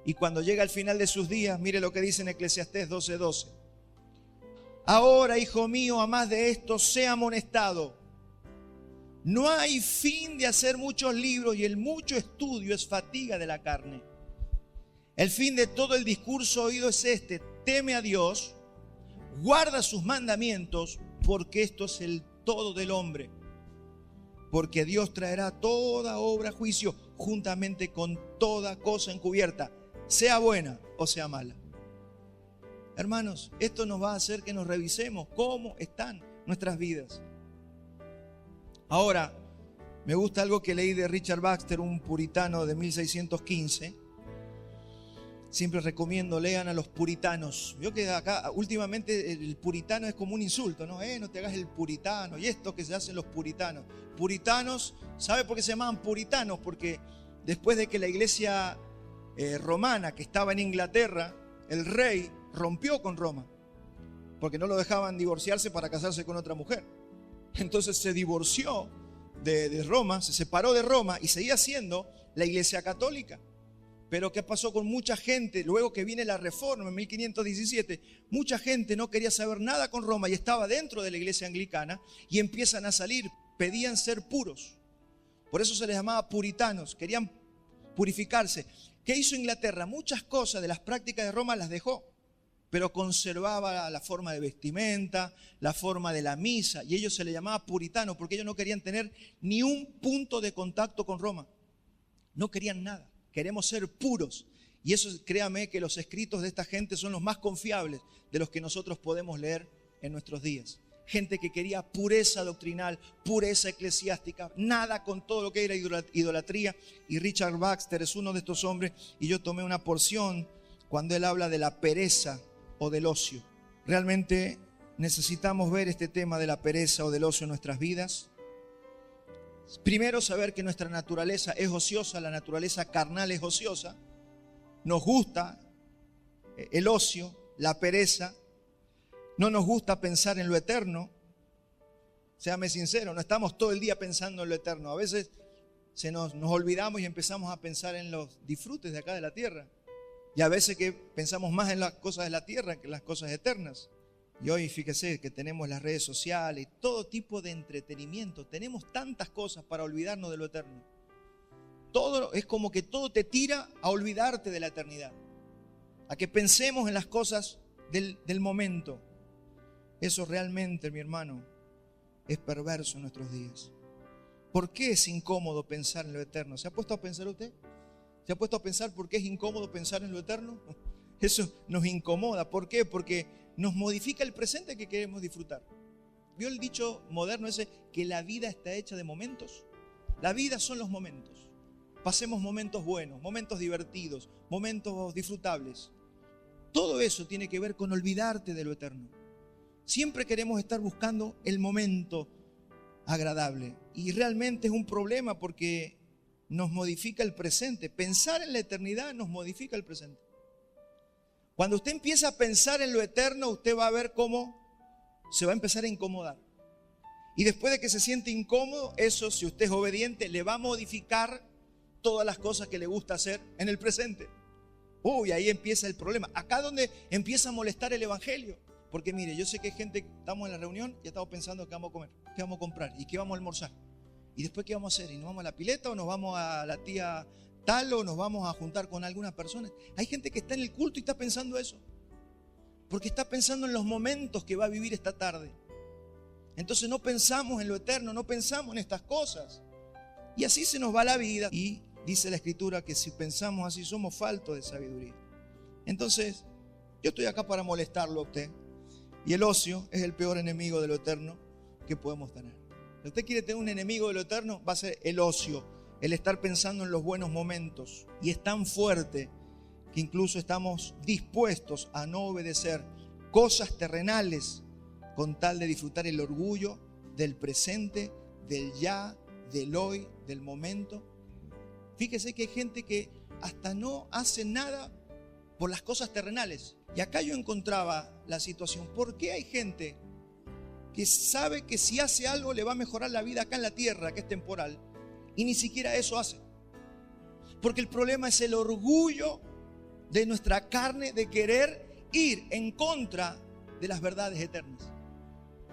Y cuando llega al final de sus días, mire lo que dice en Eclesiastés 12:12. Ahora, hijo mío, a más de esto, sea amonestado. No hay fin de hacer muchos libros y el mucho estudio es fatiga de la carne. El fin de todo el discurso oído es este: teme a Dios, guarda sus mandamientos, porque esto es el todo del hombre. Porque Dios traerá toda obra a juicio juntamente con toda cosa encubierta, sea buena o sea mala. Hermanos, esto nos va a hacer que nos revisemos cómo están nuestras vidas. Ahora, me gusta algo que leí de Richard Baxter, un puritano de 1615. Siempre recomiendo, lean a los puritanos. Veo que acá últimamente el puritano es como un insulto, ¿no? No te hagas el puritano. Y esto que se hacen los puritanos. Puritanos, ¿sabe por qué se llamaban puritanos? Porque después de que la iglesia romana, que estaba en Inglaterra, el rey rompió con Roma, porque no lo dejaban divorciarse para casarse con otra mujer. Entonces se divorció de Roma, se separó de Roma y seguía siendo la iglesia católica. Pero ¿qué pasó con mucha gente? Luego que viene la reforma en 1517, mucha gente no quería saber nada con Roma y estaba dentro de la iglesia anglicana y empiezan a salir, pedían ser puros. Por eso se les llamaba puritanos, querían purificarse. ¿Qué hizo Inglaterra? Muchas cosas de las prácticas de Roma las dejó, pero conservaba la forma de vestimenta, la forma de la misa, y ellos se les llamaba puritanos porque ellos no querían tener ni un punto de contacto con Roma. No querían nada. Queremos ser puros. Y eso, créame, que los escritos de esta gente son los más confiables de los que nosotros podemos leer en nuestros días. Gente que quería pureza doctrinal, pureza eclesiástica, nada con todo lo que era idolatría. Y Richard Baxter es uno de estos hombres, y yo tomé una porción cuando él habla de la pereza o del ocio. Realmente necesitamos ver este tema de la pereza o del ocio en nuestras vidas. Primero, saber que nuestra naturaleza es ociosa, la naturaleza carnal es ociosa. Nos gusta el ocio, la pereza. No nos gusta pensar en lo eterno. Séame sincero, no estamos todo el día pensando en lo eterno. A veces nos olvidamos y empezamos a pensar en los disfrutes de acá de la tierra. Y a veces que pensamos más en las cosas de la tierra que en las cosas eternas. Y hoy fíjese que tenemos las redes sociales, todo tipo de entretenimiento. Tenemos tantas cosas para olvidarnos de lo eterno. Todo es como que todo te tira a olvidarte de la eternidad. A que pensemos en las cosas del momento. Eso realmente, mi hermano, es perverso en nuestros días. ¿Por qué es incómodo pensar en lo eterno? ¿Se ha puesto a pensar usted? ¿Se ha puesto a pensar por qué es incómodo pensar en lo eterno? Eso nos incomoda. ¿Por qué? Porque nos modifica el presente que queremos disfrutar. ¿Vio el dicho moderno ese que la vida está hecha de momentos? La vida son los momentos. Pasemos momentos buenos, momentos divertidos, momentos disfrutables. Todo eso tiene que ver con olvidarte de lo eterno. Siempre queremos estar buscando el momento agradable. Y realmente es un problema porque nos modifica el presente. Pensar en la eternidad nos modifica el presente. Cuando usted empieza a pensar en lo eterno, usted va a ver cómo se va a empezar a incomodar. Y después de que se siente incómodo, eso, si usted es obediente, le va a modificar todas las cosas que le gusta hacer en el presente. Uy, ahí empieza el problema. Acá donde empieza a molestar el evangelio. Porque mire, yo sé que hay gente, estamos en la reunión y estamos pensando qué vamos a comer, qué vamos a comprar y qué vamos a almorzar. Y después qué vamos a hacer, y nos vamos a la pileta o nos vamos a la tía tal o nos vamos a juntar con algunas personas. Hay gente que está en el culto y está pensando eso. Porque está pensando en los momentos que va a vivir esta tarde. Entonces no pensamos en lo eterno, no pensamos en estas cosas. Y así se nos va la vida. Y dice la Escritura que si pensamos así somos faltos de sabiduría. Entonces, yo estoy acá para molestarlo a usted. Y el ocio es el peor enemigo de lo eterno que podemos tener. Si usted quiere tener un enemigo de lo eterno, va a ser el ocio, el estar pensando en los buenos momentos. Y es tan fuerte que incluso estamos dispuestos a no obedecer cosas terrenales con tal de disfrutar el orgullo del presente, del ya, del hoy, del momento. Fíjese que hay gente que hasta no hace nada por las cosas terrenales. Y acá yo encontraba la situación. ¿Por qué hay gente que sabe que si hace algo le va a mejorar la vida acá en la tierra, que es temporal, y ni siquiera eso hace? Porque el problema es el orgullo de nuestra carne de querer ir en contra de las verdades eternas.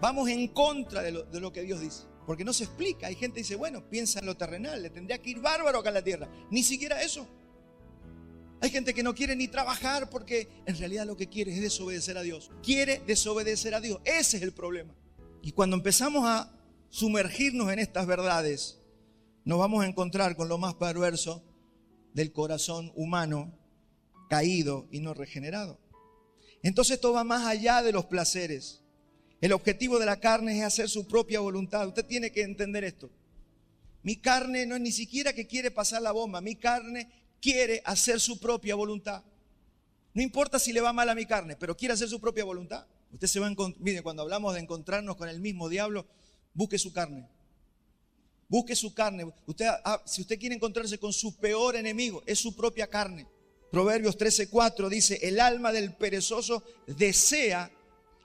Vamos en contra de lo que Dios dice. Porque no se explica. Hay gente que dice, bueno, piensa en lo terrenal, le tendría que ir bárbaro acá en la tierra. Ni siquiera eso. Hay gente que no quiere ni trabajar porque en realidad lo que quiere es desobedecer a Dios. Quiere desobedecer a Dios. Ese es el problema. Y cuando empezamos a sumergirnos en estas verdades, nos vamos a encontrar con lo más perverso del corazón humano, caído y no regenerado. Entonces esto va más allá de los placeres. El objetivo de la carne es hacer su propia voluntad. Usted tiene que entender esto. Mi carne no es ni siquiera que quiere pasar la bomba. Mi carne quiere hacer su propia voluntad. No importa si le va mal a mi carne, pero quiere hacer su propia voluntad. Usted se va a encontrar, mire, cuando hablamos de encontrarnos con el mismo diablo, busque su carne. Busque su carne. Si usted quiere encontrarse con su peor enemigo, es su propia carne. Proverbios 13:4 dice, el alma del perezoso desea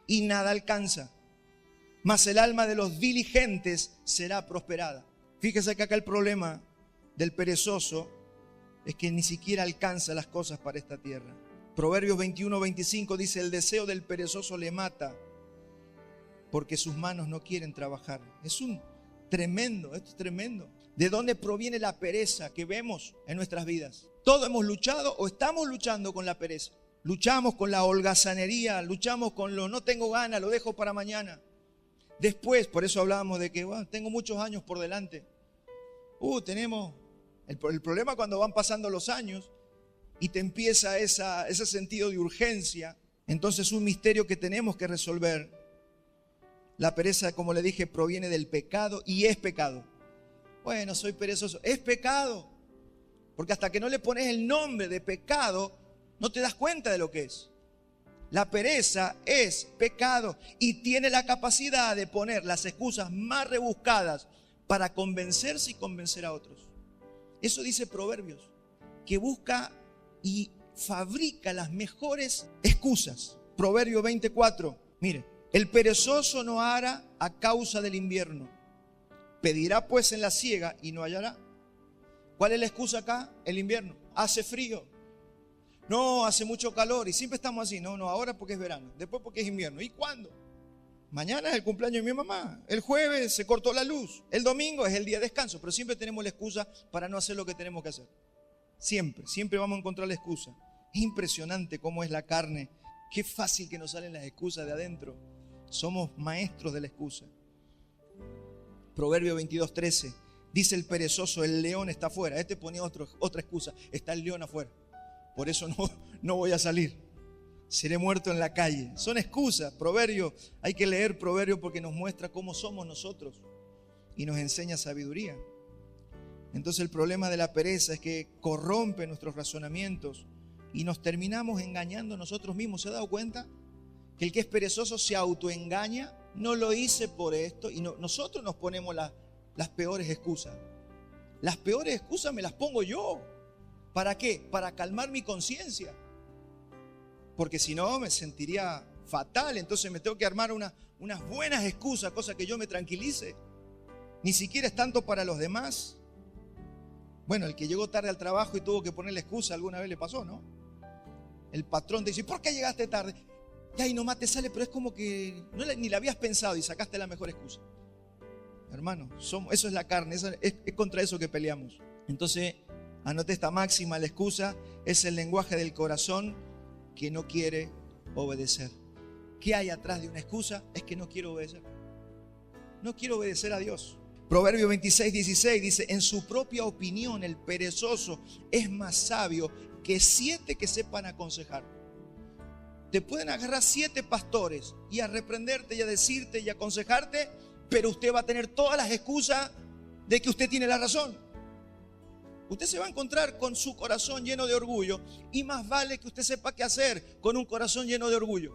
y nada alcanza, mas el alma de los diligentes será prosperada. Fíjese que acá el problema del perezoso es que ni siquiera alcanza las cosas para esta tierra. Proverbios 21:25 dice, el deseo del perezoso le mata, porque sus manos no quieren trabajar. Esto es tremendo. ¿De dónde proviene la pereza que vemos en nuestras vidas? Todos hemos luchado o estamos luchando con la pereza. Luchamos con la holgazanería, luchamos con lo no tengo ganas, lo dejo para mañana. Después, por eso hablábamos de que tengo muchos años por delante. Tenemos el problema cuando van pasando los años y te empieza ese sentido de urgencia. Entonces un misterio que tenemos que resolver. La pereza, como le dije, proviene del pecado y es pecado. Bueno, soy perezoso. Es pecado. Porque hasta que no le pones el nombre de pecado, no te das cuenta de lo que es. La pereza es pecado y tiene la capacidad de poner las excusas más rebuscadas para convencerse y convencer a otros. Eso dice Proverbios, que busca y fabrica las mejores excusas. Proverbio 24, mire, el perezoso no hará a causa del invierno, pedirá pues en la siega y no hallará. ¿Cuál es la excusa acá? El invierno. Hace frío. No, hace mucho calor y siempre estamos así. No, ahora porque es verano, después porque es invierno. ¿Y cuándo? Mañana es el cumpleaños de mi mamá. El jueves se cortó la luz. El domingo es el día de descanso. Pero siempre tenemos la excusa para no hacer lo que tenemos que hacer. Siempre vamos a encontrar la excusa. Es impresionante cómo es la carne. Qué fácil que nos salen las excusas de adentro. Somos maestros de la excusa. Proverbio 22:13. Dice el perezoso, el león está afuera. Este ponía otra excusa. Está el león afuera. Por eso no voy a salir. Seré muerto en la calle. Son excusas. Proverbio, hay que leer Proverbio porque nos muestra cómo somos nosotros y nos enseña sabiduría. Entonces el problema de la pereza es que corrompe nuestros razonamientos y nos terminamos engañando nosotros mismos. ¿Se ha dado cuenta? Que el que es perezoso se autoengaña. No lo hice por esto. Y nosotros nos ponemos las peores excusas. Las peores excusas me las pongo yo. ¿Para qué? Para calmar mi conciencia. Porque si no me sentiría fatal. Entonces me tengo que armar unas buenas excusas, cosa que yo me tranquilice. Ni siquiera es tanto para los demás. Bueno, el que llegó tarde al trabajo y tuvo que ponerle excusa, alguna vez le pasó, ¿no? El patrón te dice, ¿por qué llegaste tarde? Y ahí nomás te sale, pero es como que ni la habías pensado y sacaste la mejor excusa. Hermano, eso es la carne, es contra eso que peleamos. Entonces, anote esta máxima, la excusa es el lenguaje del corazón que no quiere obedecer. ¿Qué hay atrás de una excusa? Es que no quiero obedecer. No quiero obedecer a Dios. Proverbio 26:16 dice, en su propia opinión el perezoso es más sabio que 7 que sepan aconsejar. Te pueden agarrar 7 pastores y a reprenderte y a decirte y a aconsejarte, pero usted va a tener todas las excusas de que usted tiene la razón. Usted se va a encontrar con su corazón lleno de orgullo y más vale que usted sepa qué hacer con un corazón lleno de orgullo.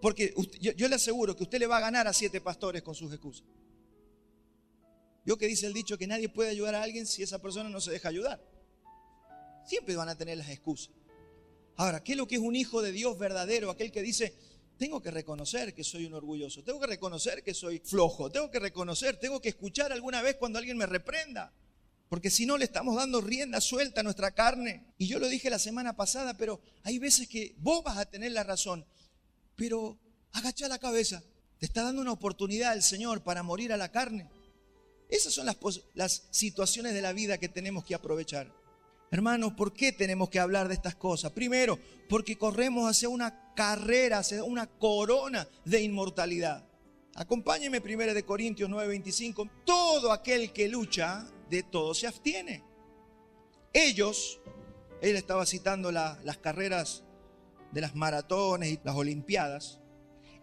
Porque yo le aseguro que usted le va a ganar a 7 pastores con sus excusas. Vio que dice el dicho que nadie puede ayudar a alguien si esa persona no se deja ayudar. Siempre van a tener las excusas. Ahora, ¿qué es lo que es un hijo de Dios verdadero? Aquel que dice, tengo que reconocer que soy un orgulloso, tengo que reconocer que soy flojo, tengo que escuchar alguna vez cuando alguien me reprenda. Porque si no le estamos dando rienda suelta a nuestra carne. Y yo lo dije la semana pasada, pero hay veces que vos vas a tener la razón. Pero agacha la cabeza. Te está dando una oportunidad el Señor para morir a la carne. Esas son las situaciones de la vida que tenemos que aprovechar. Hermanos, ¿por qué tenemos que hablar de estas cosas? Primero, porque corremos hacia una carrera, hacia una corona de inmortalidad. Acompáñenme 1 Corintios 9:25. Todo aquel que lucha, de todo se abstiene. Él estaba citando las carreras de las maratones y las olimpiadas.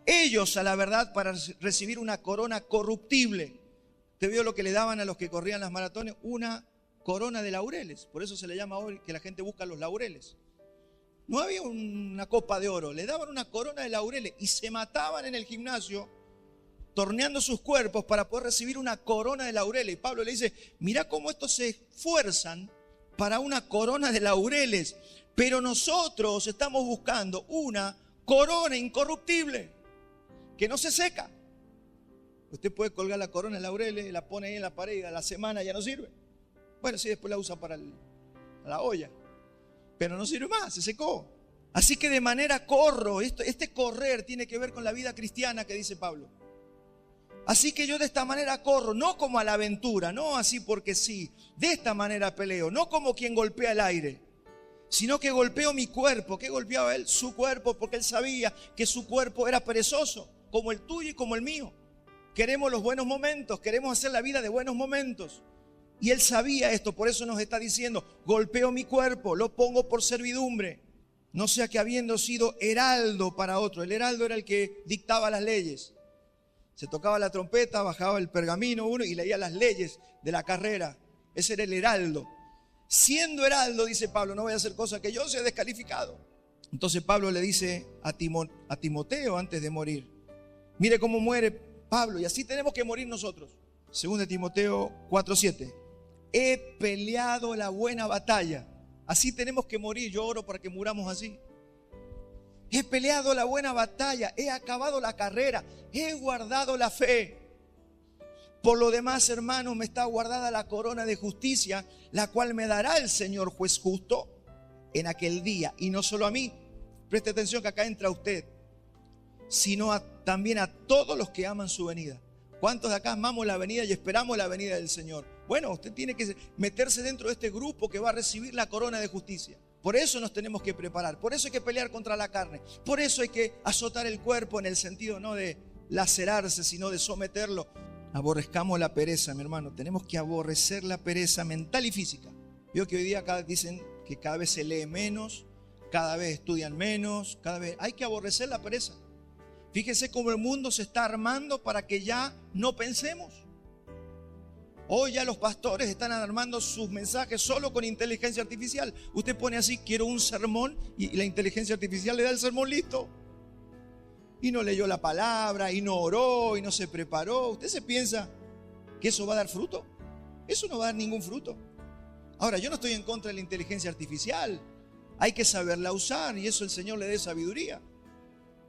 Ellos, a la verdad, para recibir una corona corruptible. ¿Te vio lo que le daban a los que corrían las maratones? Una corona de laureles. Por eso se le llama hoy que la gente busca los laureles. No había una copa de oro, le daban una corona de laureles y se mataban en el gimnasio torneando sus cuerpos para poder recibir una corona de laureles. Y Pablo le dice, mira cómo estos se esfuerzan para una corona de laureles, pero nosotros estamos buscando una corona incorruptible que no se seca. Usted puede colgar la corona de laureles, la pone ahí en la pared y a la semana ya no sirve. Bueno, sí, después la usa para la olla, pero no sirve más, se secó. Así que de manera corro, este correr tiene que ver con la vida cristiana que dice Pablo. Así que yo de esta manera corro, no como a la aventura, no así porque sí, de esta manera peleo, no como quien golpea el aire, sino que golpeo mi cuerpo. ¿Qué golpeaba él? Su cuerpo, porque él sabía que su cuerpo era perezoso, como el tuyo y como el mío. Queremos los buenos momentos, queremos hacer la vida de buenos momentos. Y él sabía esto, por eso nos está diciendo, golpeo mi cuerpo, lo pongo por servidumbre. No sea que habiendo sido heraldo para otro, el heraldo era el que dictaba las leyes. Se tocaba la trompeta, bajaba el pergamino uno y leía las leyes de la carrera. Ese era el heraldo. Siendo heraldo, dice Pablo, no voy a hacer cosas que yo sea descalificado. Entonces Pablo le dice a Timoteo antes de morir, mire cómo muere Pablo y así tenemos que morir nosotros. 2 Timoteo 4:7. He peleado la buena batalla. Así tenemos que morir. Yo oro para que muramos así. He peleado la buena batalla. He acabado la carrera. He guardado la fe. Por lo demás, hermanos, me está guardada la corona de justicia, la cual me dará el Señor juez justo en aquel día. Y no solo a mí. Preste atención que acá entra usted. Sino también a todos los que aman su venida. ¿Cuántos de acá amamos la venida y esperamos la venida del Señor? Bueno, usted tiene que meterse dentro de este grupo que va a recibir la corona de justicia. Por eso nos tenemos que preparar, por eso hay que pelear contra la carne, por eso hay que azotar el cuerpo en el sentido no de lacerarse, sino de someterlo. Aborrezcamos la pereza, mi hermano, tenemos que aborrecer la pereza mental y física. Veo que hoy día dicen que cada vez se lee menos, cada vez estudian menos, hay que aborrecer la pereza. Fíjese cómo el mundo se está armando para que ya no pensemos. Hoy ya los pastores están armando sus mensajes solo con inteligencia artificial. Usted pone así, quiero un sermón, y la inteligencia artificial le da el sermón listo. Y no leyó la palabra, y no oró, y no se preparó. ¿Usted se piensa que eso va a dar fruto? Eso no va a dar ningún fruto. Ahora, yo no estoy en contra de la inteligencia artificial. Hay que saberla usar, y eso el Señor le dé sabiduría.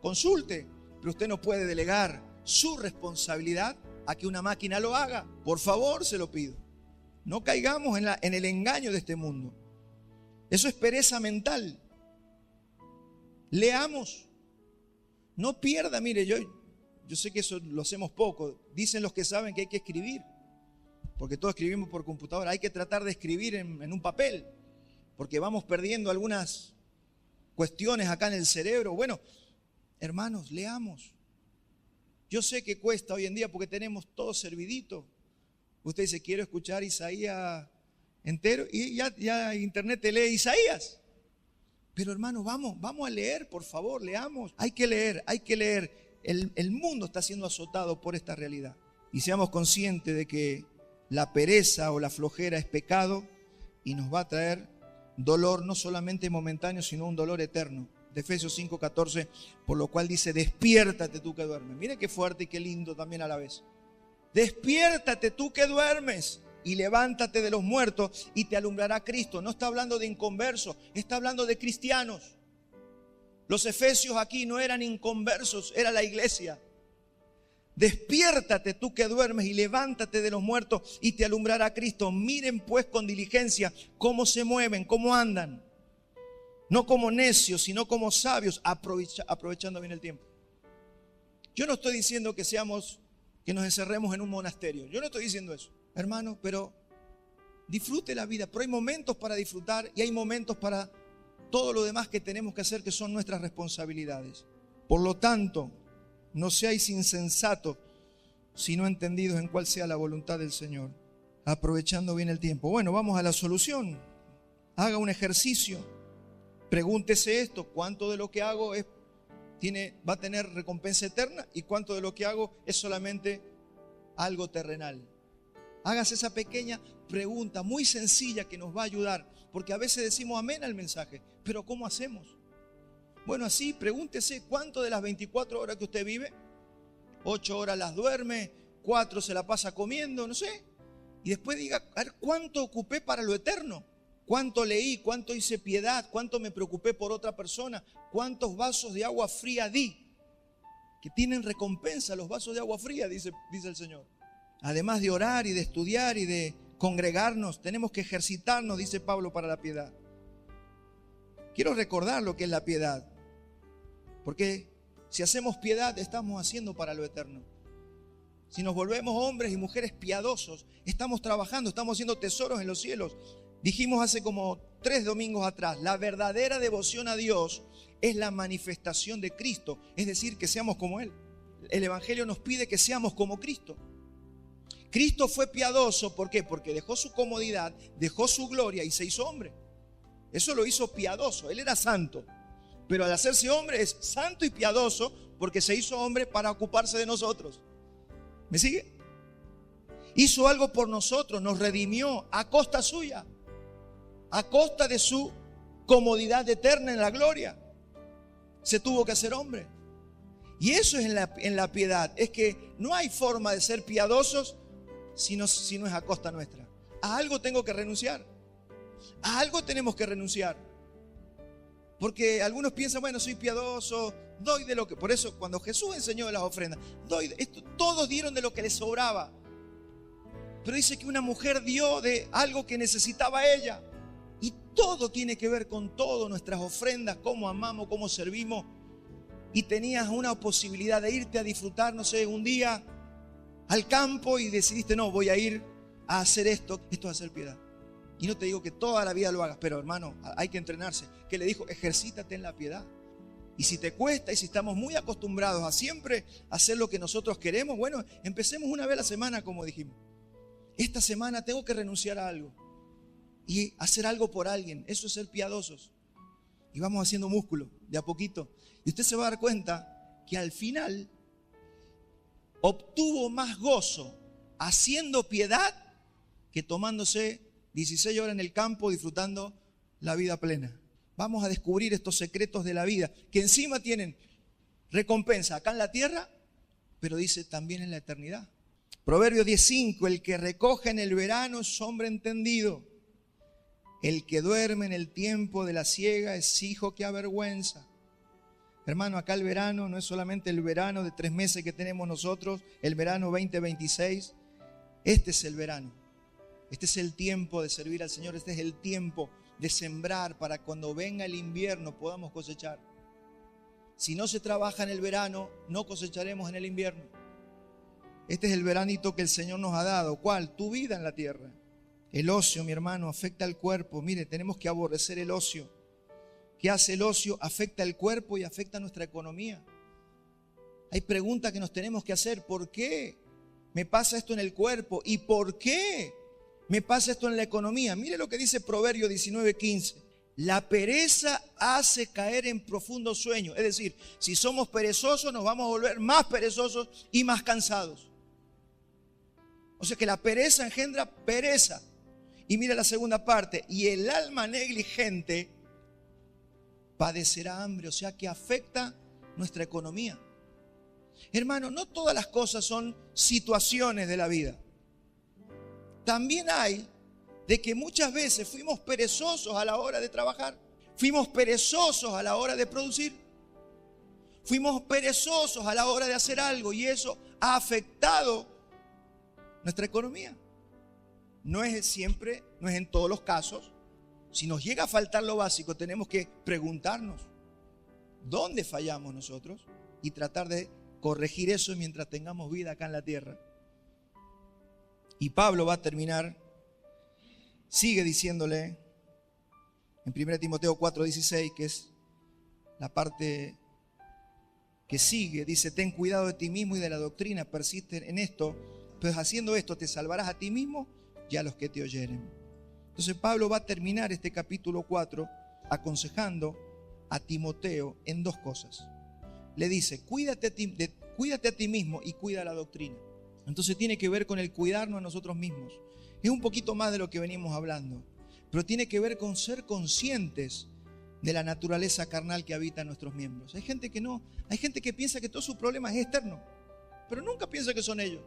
Consulte, pero usted no puede delegar su responsabilidad a que una máquina lo haga. Por favor, se lo pido. No caigamos en el engaño de este mundo. Eso es pereza mental. Leamos. No pierda, mire, yo sé que eso lo hacemos poco. Dicen los que saben que hay que escribir, porque todos escribimos por computadora. Hay que tratar de escribir en un papel, porque vamos perdiendo algunas cuestiones acá en el cerebro. Bueno, hermanos, leamos. Yo sé que cuesta hoy en día porque tenemos todo servidito. Usted dice, quiero escuchar Isaías entero y ya internet te lee Isaías. Pero hermano, vamos a leer, por favor, leamos. Hay que leer. El mundo está siendo azotado por esta realidad. Y seamos conscientes de que la pereza o la flojera es pecado y nos va a traer dolor no solamente momentáneo, sino un dolor eterno. De Efesios 5:14, por lo cual dice, despiértate tú que duermes. Mire qué fuerte y qué lindo también a la vez. Despiértate tú que duermes y levántate de los muertos y te alumbrará Cristo. No está hablando de inconversos, está hablando de cristianos. Los efesios aquí no eran inconversos, era la iglesia. Despiértate tú que duermes y levántate de los muertos y te alumbrará Cristo. Miren pues con diligencia cómo se mueven, cómo andan. No como necios, sino como sabios, aprovechando bien el tiempo. Yo no estoy diciendo que nos encerremos en un monasterio. Yo no estoy diciendo eso, hermano, pero disfrute la vida. Pero hay momentos para disfrutar y hay momentos para todo lo demás que tenemos que hacer, que son nuestras responsabilidades. Por lo tanto, no seáis insensatos, sino entendidos en cuál sea la voluntad del Señor, aprovechando bien el tiempo. Bueno, vamos a la solución. Haga un ejercicio. Pregúntese esto: ¿cuánto de lo que hago va a tener recompensa eterna? ¿Y cuánto de lo que hago es solamente algo terrenal? Hágase esa pequeña pregunta muy sencilla que nos va a ayudar, porque a veces decimos amén al mensaje, pero ¿cómo hacemos? Bueno, así, pregúntese cuánto de las 24 horas que usted vive, 8 horas las duerme, 4 se la pasa comiendo, no sé. Y después diga, a ver, ¿cuánto ocupé para lo eterno? ¿Cuánto leí? ¿Cuánto hice piedad? ¿Cuánto me preocupé por otra persona? ¿Cuántos vasos de agua fría di? Que tienen recompensa los vasos de agua fría, dice el Señor. Además de orar y de estudiar y de congregarnos, tenemos que ejercitarnos, dice Pablo, para la piedad. Quiero recordar lo que es la piedad, porque si hacemos piedad, estamos haciendo para lo eterno. Si nos volvemos hombres y mujeres piadosos, estamos trabajando, estamos haciendo tesoros en los cielos. Dijimos hace como 3 domingos atrás, la verdadera devoción a Dios es la manifestación de Cristo, es decir, que seamos como Él. El Evangelio nos pide que seamos como Cristo. Cristo fue piadoso, ¿por qué? Porque dejó su comodidad, dejó su gloria y se hizo hombre. Eso lo hizo piadoso. Él era santo, pero al hacerse hombre es santo y piadoso porque se hizo hombre para ocuparse de nosotros. ¿Me sigue? Hizo algo por nosotros, nos redimió a costa suya, a costa de su comodidad eterna en la gloria. Se tuvo que hacer hombre. Y eso es en la piedad. Es que no hay forma de ser piadosos si no es a costa nuestra. A algo tengo que renunciar. A algo tenemos que renunciar. Porque algunos piensan, bueno, soy piadoso, doy de lo que... Por eso cuando Jesús enseñó de las ofrendas, todos dieron de lo que les sobraba. Pero dice que una mujer dio de algo que necesitaba ella. Y todo tiene que ver con todo, nuestras ofrendas, cómo amamos, cómo servimos. Y tenías una posibilidad de irte a disfrutar, no sé, un día al campo y decidiste, no, voy a ir a hacer esto. Esto es hacer piedad. Y no te digo que toda la vida lo hagas, pero hermano, hay que entrenarse. Que le dijo, ejercítate en la piedad. Y si te cuesta y si estamos muy acostumbrados a siempre hacer lo que nosotros queremos, bueno, empecemos una vez a la semana, como dijimos. Esta semana tengo que renunciar a algo y hacer algo por alguien. Eso es ser piadosos. Y vamos haciendo músculo de a poquito. Y usted se va a dar cuenta que al final obtuvo más gozo haciendo piedad que tomándose 16 horas en el campo disfrutando la vida plena. Vamos a descubrir estos secretos de la vida que encima tienen recompensa acá en la tierra, pero dice también en la eternidad. Proverbios 10:5, el que recoge en el verano es hombre entendido. El que duerme en el tiempo de la siega es hijo que avergüenza. Hermano, acá el verano no es solamente el verano de 3 meses que tenemos nosotros, el verano 2026. Este es el verano. Este es el tiempo de servir al Señor. Este es el tiempo de sembrar para cuando venga el invierno podamos cosechar. Si no se trabaja en el verano, no cosecharemos en el invierno. Este es el veranito que el Señor nos ha dado. ¿Cuál? Tu vida en la tierra. El ocio, mi hermano, afecta al cuerpo. Mire, tenemos que aborrecer el ocio. ¿Qué hace el ocio? Afecta el cuerpo y afecta nuestra economía. Hay preguntas que nos tenemos que hacer. ¿Por qué me pasa esto en el cuerpo? ¿Y por qué me pasa esto en la economía? Mire lo que dice Proverbio 19:15. La pereza hace caer en profundo sueño. Es decir, si somos perezosos nos vamos a volver más perezosos y más cansados. O sea que la pereza engendra pereza. Y mira la segunda parte. Y el alma negligente padecerá hambre. O sea que afecta nuestra economía. Hermano, no todas las cosas son situaciones de la vida. También hay de que muchas veces fuimos perezosos a la hora de trabajar. Fuimos perezosos a la hora de producir. Fuimos perezosos a la hora de hacer algo y eso ha afectado nuestra economía. No es siempre, no es en todos los casos. Si nos llega a faltar lo básico, tenemos que preguntarnos dónde fallamos nosotros y tratar de corregir eso mientras tengamos vida acá en la tierra. Y Pablo va a terminar, sigue diciéndole en 1 Timoteo 4:16, que es la parte que sigue, dice: ten cuidado de ti mismo y de la doctrina, persiste en esto, pues haciendo esto te salvarás a ti mismo y a los que te oyeren. Entonces Pablo va a terminar este capítulo 4 aconsejando a Timoteo en dos cosas. Le dice: cuídate a ti mismo y cuida la doctrina. Entonces tiene que ver con el cuidarnos a nosotros mismos. Es un poquito más de lo que venimos hablando, pero tiene que ver con ser conscientes de la naturaleza carnal que habita en nuestros miembros. Hay gente que piensa que todo su problema es externo, pero nunca piensa que son ellos.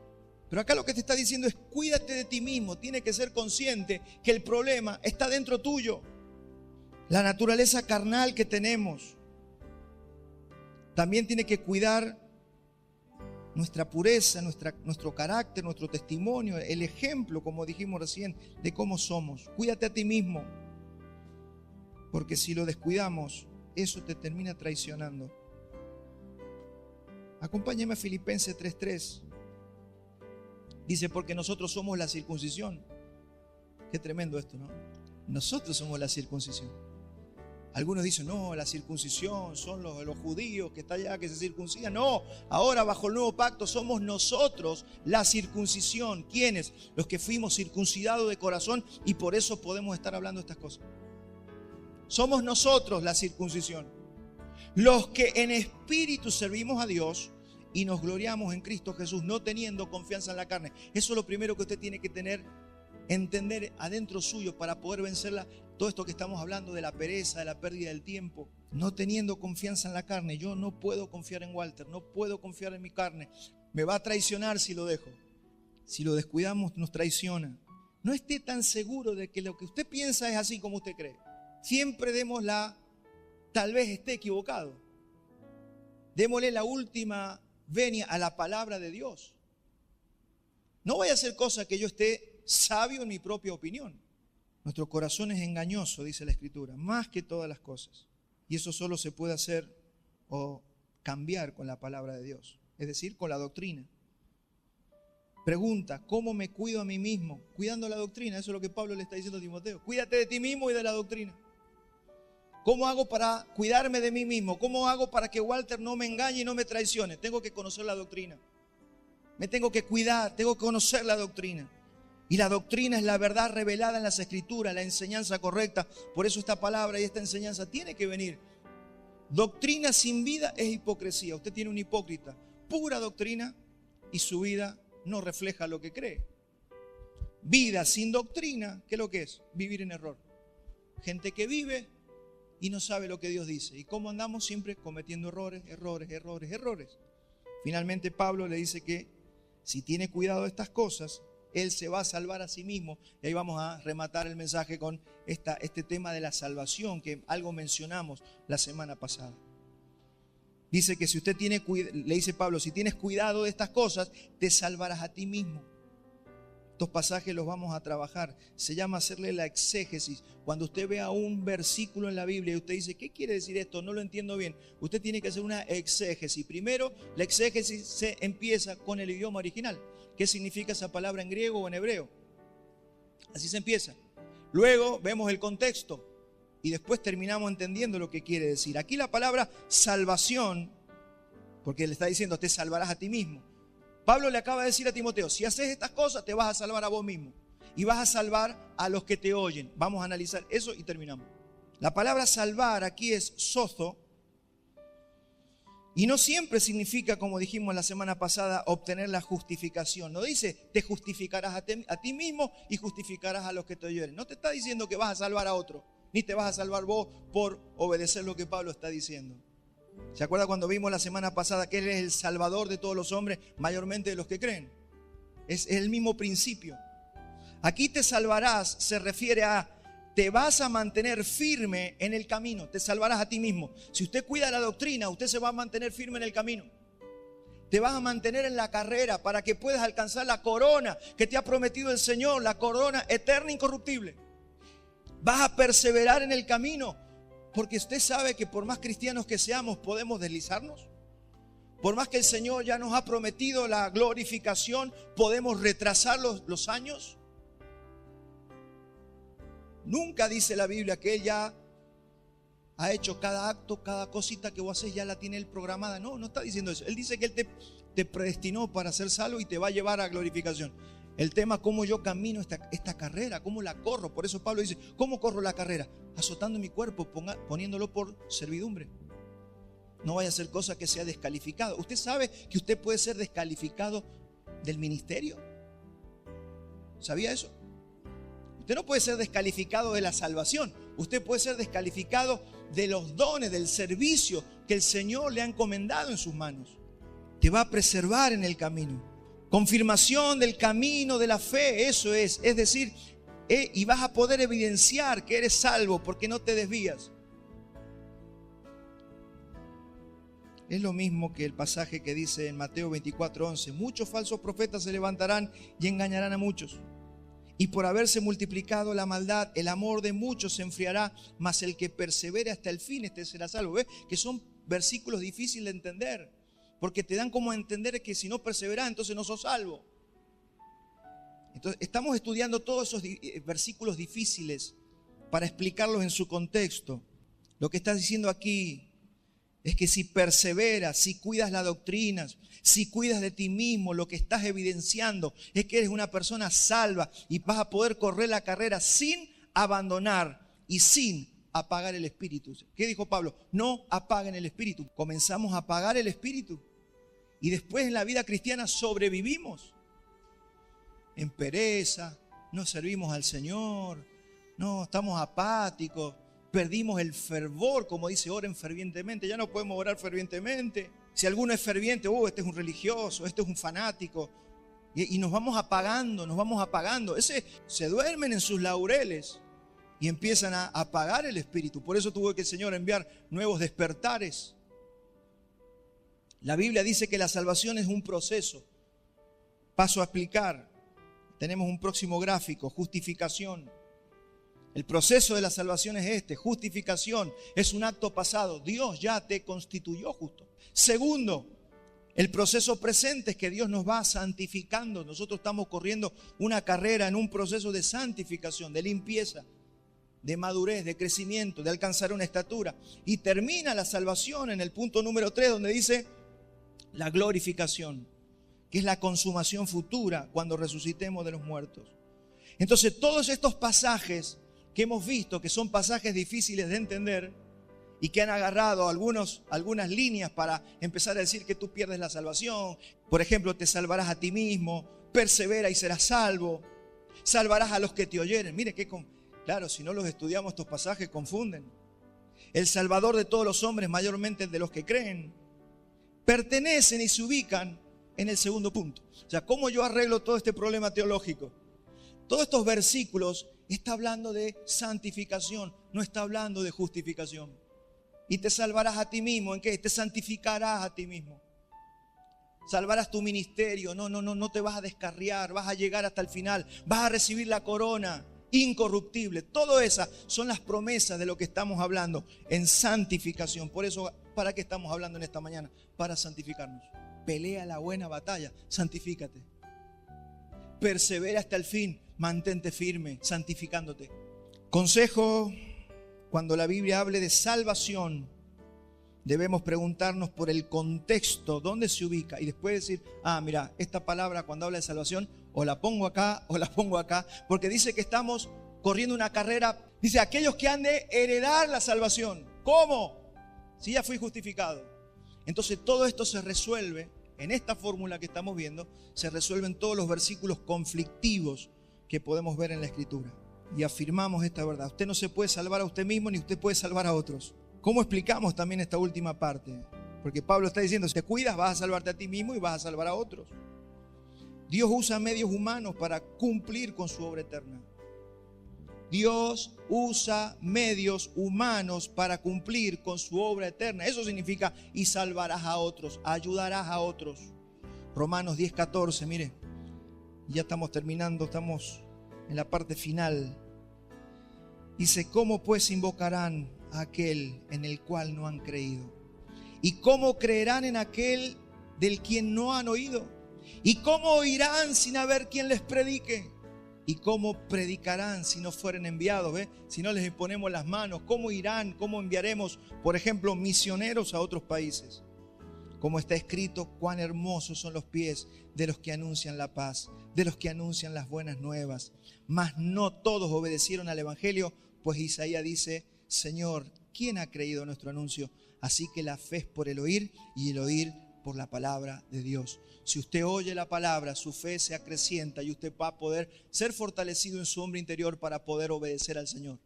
Pero acá lo que te está diciendo es: cuídate de ti mismo. Tienes que ser consciente que el problema está dentro tuyo. La naturaleza carnal que tenemos también tiene que cuidar nuestra pureza, nuestro carácter, nuestro testimonio, el ejemplo, como dijimos recién, de cómo somos. Cuídate a ti mismo, porque si lo descuidamos, eso te termina traicionando. Acompáñame a Filipenses 3:3. Dice: porque nosotros somos la circuncisión. Qué tremendo esto, ¿no? Nosotros somos la circuncisión. Algunos dicen: no, la circuncisión son los judíos que están allá, que se circuncidan. No, ahora bajo el nuevo pacto somos nosotros la circuncisión. ¿Quiénes? Los que fuimos circuncidados de corazón, y por eso podemos estar hablando estas cosas. Somos nosotros la circuncisión, los que en espíritu servimos a Dios y nos gloriamos en Cristo Jesús, no teniendo confianza en la carne. Eso es lo primero que usted tiene que entender adentro suyo para poder vencer todo esto que estamos hablando de la pereza, de la pérdida del tiempo. No teniendo confianza en la carne. Yo no puedo confiar en Walter, no puedo confiar en mi carne. Me va a traicionar si lo dejo. Si lo descuidamos, nos traiciona. No esté tan seguro de que lo que usted piensa es así como usted cree. Siempre tal vez esté equivocado. Démosle la última venia a la palabra de Dios. No voy a hacer cosa que yo esté sabio en mi propia opinión. Nuestro corazón es engañoso, dice la Escritura, más que todas las cosas. Y eso solo se puede hacer o cambiar con la palabra de Dios, es decir, con la doctrina. Pregunta: ¿cómo me cuido a mí mismo? Cuidando la doctrina. Eso es lo que Pablo le está diciendo a Timoteo. Cuídate de ti mismo y de la doctrina. ¿Cómo hago para cuidarme de mí mismo? ¿Cómo hago para que Walter no me engañe y no me traicione? Tengo que conocer la doctrina. Me tengo que cuidar, tengo que conocer la doctrina. Y la doctrina es la verdad revelada en las Escrituras, la enseñanza correcta. Por eso esta palabra y esta enseñanza tiene que venir. Doctrina sin vida es hipocresía. Usted tiene un hipócrita, pura doctrina, y su vida no refleja lo que cree. Vida sin doctrina, ¿qué es lo que es? Vivir en error. Gente que vive y no sabe lo que Dios dice. ¿Y cómo andamos? Siempre cometiendo errores. Finalmente Pablo le dice que si tiene cuidado de estas cosas, él se va a salvar a sí mismo. Y ahí vamos a rematar el mensaje con este tema de la salvación, que algo mencionamos la semana pasada. Dice que si usted le dice Pablo, si tienes cuidado de estas cosas, te salvarás a ti mismo. Estos pasajes los vamos a trabajar. Se llama hacerle la exégesis. Cuando usted vea un versículo en la Biblia y usted dice: ¿qué quiere decir esto? No lo entiendo bien. Usted tiene que hacer una exégesis. Primero, la exégesis se empieza con el idioma original. ¿Qué significa esa palabra en griego o en hebreo? Así se empieza. Luego vemos el contexto y después terminamos entendiendo lo que quiere decir. Aquí la palabra salvación, porque le está diciendo: te salvarás a ti mismo. Pablo le acaba de decir a Timoteo: si haces estas cosas, te vas a salvar a vos mismo y vas a salvar a los que te oyen. Vamos a analizar eso y terminamos. La palabra salvar aquí es sozo, y no siempre significa, como dijimos la semana pasada, obtener la justificación. No dice: te justificarás a ti mismo y justificarás a los que te oyeren. No te está diciendo que vas a salvar a otro, ni te vas a salvar vos por obedecer lo que Pablo está diciendo. ¿Se acuerda cuando vimos la semana pasada que Él es el Salvador de todos los hombres, mayormente de los que creen? Es el mismo principio. Aquí te salvarás se refiere a te vas a mantener firme en el camino, te salvarás a ti mismo. Si usted cuida la doctrina, usted se va a mantener firme en el camino. Te vas a mantener en la carrera para que puedas alcanzar la corona que te ha prometido el Señor, la corona eterna e incorruptible. Vas a perseverar en el camino, porque usted sabe que por más cristianos que seamos podemos deslizarnos. Por más que el Señor ya nos ha prometido la glorificación, podemos retrasar los años. Nunca dice la Biblia que Él ya ha hecho cada acto, cada cosita que vos haces, ya la tiene Él programada. No, no está diciendo eso. Él dice que Él te predestinó para ser salvo y te va a llevar a glorificación. El tema es cómo yo camino esta carrera, cómo la corro. Por eso Pablo dice, ¿cómo corro la carrera? Azotando mi cuerpo, poniéndolo por servidumbre. No vaya a ser cosa que sea descalificado. ¿Usted sabe que usted puede ser descalificado del ministerio? ¿Sabía eso? Usted no puede ser descalificado de la salvación. Usted puede ser descalificado de los dones, del servicio que el Señor le ha encomendado en sus manos. Te va a preservar en el camino. Confirmación del camino de la fe, eso es. Es decir, y vas a poder evidenciar que eres salvo porque no te desvías. Es lo mismo que el pasaje que dice en Mateo 24:11. Muchos falsos profetas se levantarán y engañarán a muchos. Y por haberse multiplicado la maldad, el amor de muchos se enfriará, mas el que persevere hasta el fin, este será salvo. ¿Ves? Que son versículos difíciles de entender, porque te dan como a entender que si no perseveras, entonces no sos salvo. Entonces, estamos estudiando todos esos versículos difíciles para explicarlos en su contexto. Lo que está diciendo aquí es que si perseveras, si cuidas la doctrina, si cuidas de ti mismo, lo que estás evidenciando es que eres una persona salva y vas a poder correr la carrera sin abandonar y sin apagar el espíritu. ¿Qué dijo Pablo? No apaguen el espíritu. Comenzamos a apagar el espíritu y después en la vida cristiana sobrevivimos en pereza, no servimos al Señor, no, estamos apáticos. Perdimos el fervor, como dice, oren fervientemente. Ya no podemos orar fervientemente. Si alguno es ferviente, este es un religioso, este es un fanático. Y nos vamos apagando, nos vamos apagando. Se duermen en sus laureles y empiezan a apagar el espíritu. Por eso tuvo que el Señor enviar nuevos despertares. La Biblia dice que la salvación es un proceso. Paso a explicar. Tenemos un próximo gráfico, justificación. El proceso de la salvación es justificación, es un acto pasado. Dios ya te constituyó justo. Segundo, el proceso presente es que Dios nos va santificando. Nosotros estamos corriendo una carrera en un proceso de santificación, de limpieza, de madurez, de crecimiento, de alcanzar una estatura. Y termina la salvación en el punto número 3, donde dice la glorificación, que es la consumación futura cuando resucitemos de los muertos. Entonces, todos estos pasajes que hemos visto, que son pasajes difíciles de entender y que han agarrado algunas líneas para empezar a decir que tú pierdes la salvación. Por ejemplo, te salvarás a ti mismo, persevera y serás salvo, salvarás a los que te oyeren. Mire claro, si no los estudiamos, estos pasajes confunden. El Salvador de todos los hombres, mayormente de los que creen, pertenecen y se ubican en el segundo punto. O sea, ¿cómo yo arreglo todo este problema teológico? Todos estos versículos está hablando de santificación, no está hablando de justificación. Y te salvarás a ti mismo, ¿en qué? Te santificarás a ti mismo. Salvarás tu ministerio, no te vas a descarriar, vas a llegar hasta el final, vas a recibir la corona incorruptible. Todas esas son las promesas de lo que estamos hablando en santificación. Por eso, ¿para qué estamos hablando en esta mañana? Para santificarnos. Pelea la buena batalla, santifícate. Persevera hasta el fin. Mantente firme, santificándote. Consejo, cuando la Biblia hable de salvación, debemos preguntarnos por el contexto, dónde se ubica, y después decir, mira, esta palabra cuando habla de salvación, o la pongo acá, o la pongo acá, porque dice que estamos corriendo una carrera, dice, aquellos que han de heredar la salvación. ¿Cómo? Si ya fui justificado. Entonces todo esto se resuelve, en esta fórmula que estamos viendo, se resuelven todos los versículos conflictivos que podemos ver en la Escritura. Y afirmamos esta verdad. Usted no se puede salvar a usted mismo, ni usted puede salvar a otros. ¿Cómo explicamos también esta última parte? Porque Pablo está diciendo, si te cuidas vas a salvarte a ti mismo y vas a salvar a otros. Dios usa medios humanos para cumplir con su obra eterna. Dios usa medios humanos para cumplir con su obra eterna. Eso significa y salvarás a otros, ayudarás a otros. Romanos 10:14, mire, ya estamos terminando, estamos en la parte final. Dice, ¿cómo pues invocarán a aquel en el cual no han creído? ¿Y cómo creerán en aquel del quien no han oído? ¿Y cómo oirán sin haber quien les predique? ¿Y cómo predicarán si no fueren enviados? Si no les ponemos las manos, ¿cómo irán? ¿Cómo enviaremos, por ejemplo, misioneros a otros países? Como está escrito, cuán hermosos son los pies de los que anuncian la paz, de los que anuncian las buenas nuevas. Mas no todos obedecieron al evangelio, pues Isaías dice, Señor, ¿quién ha creído nuestro anuncio? Así que la fe es por el oír y el oír por la palabra de Dios. Si usted oye la palabra, su fe se acrecienta y usted va a poder ser fortalecido en su hombre interior para poder obedecer al Señor.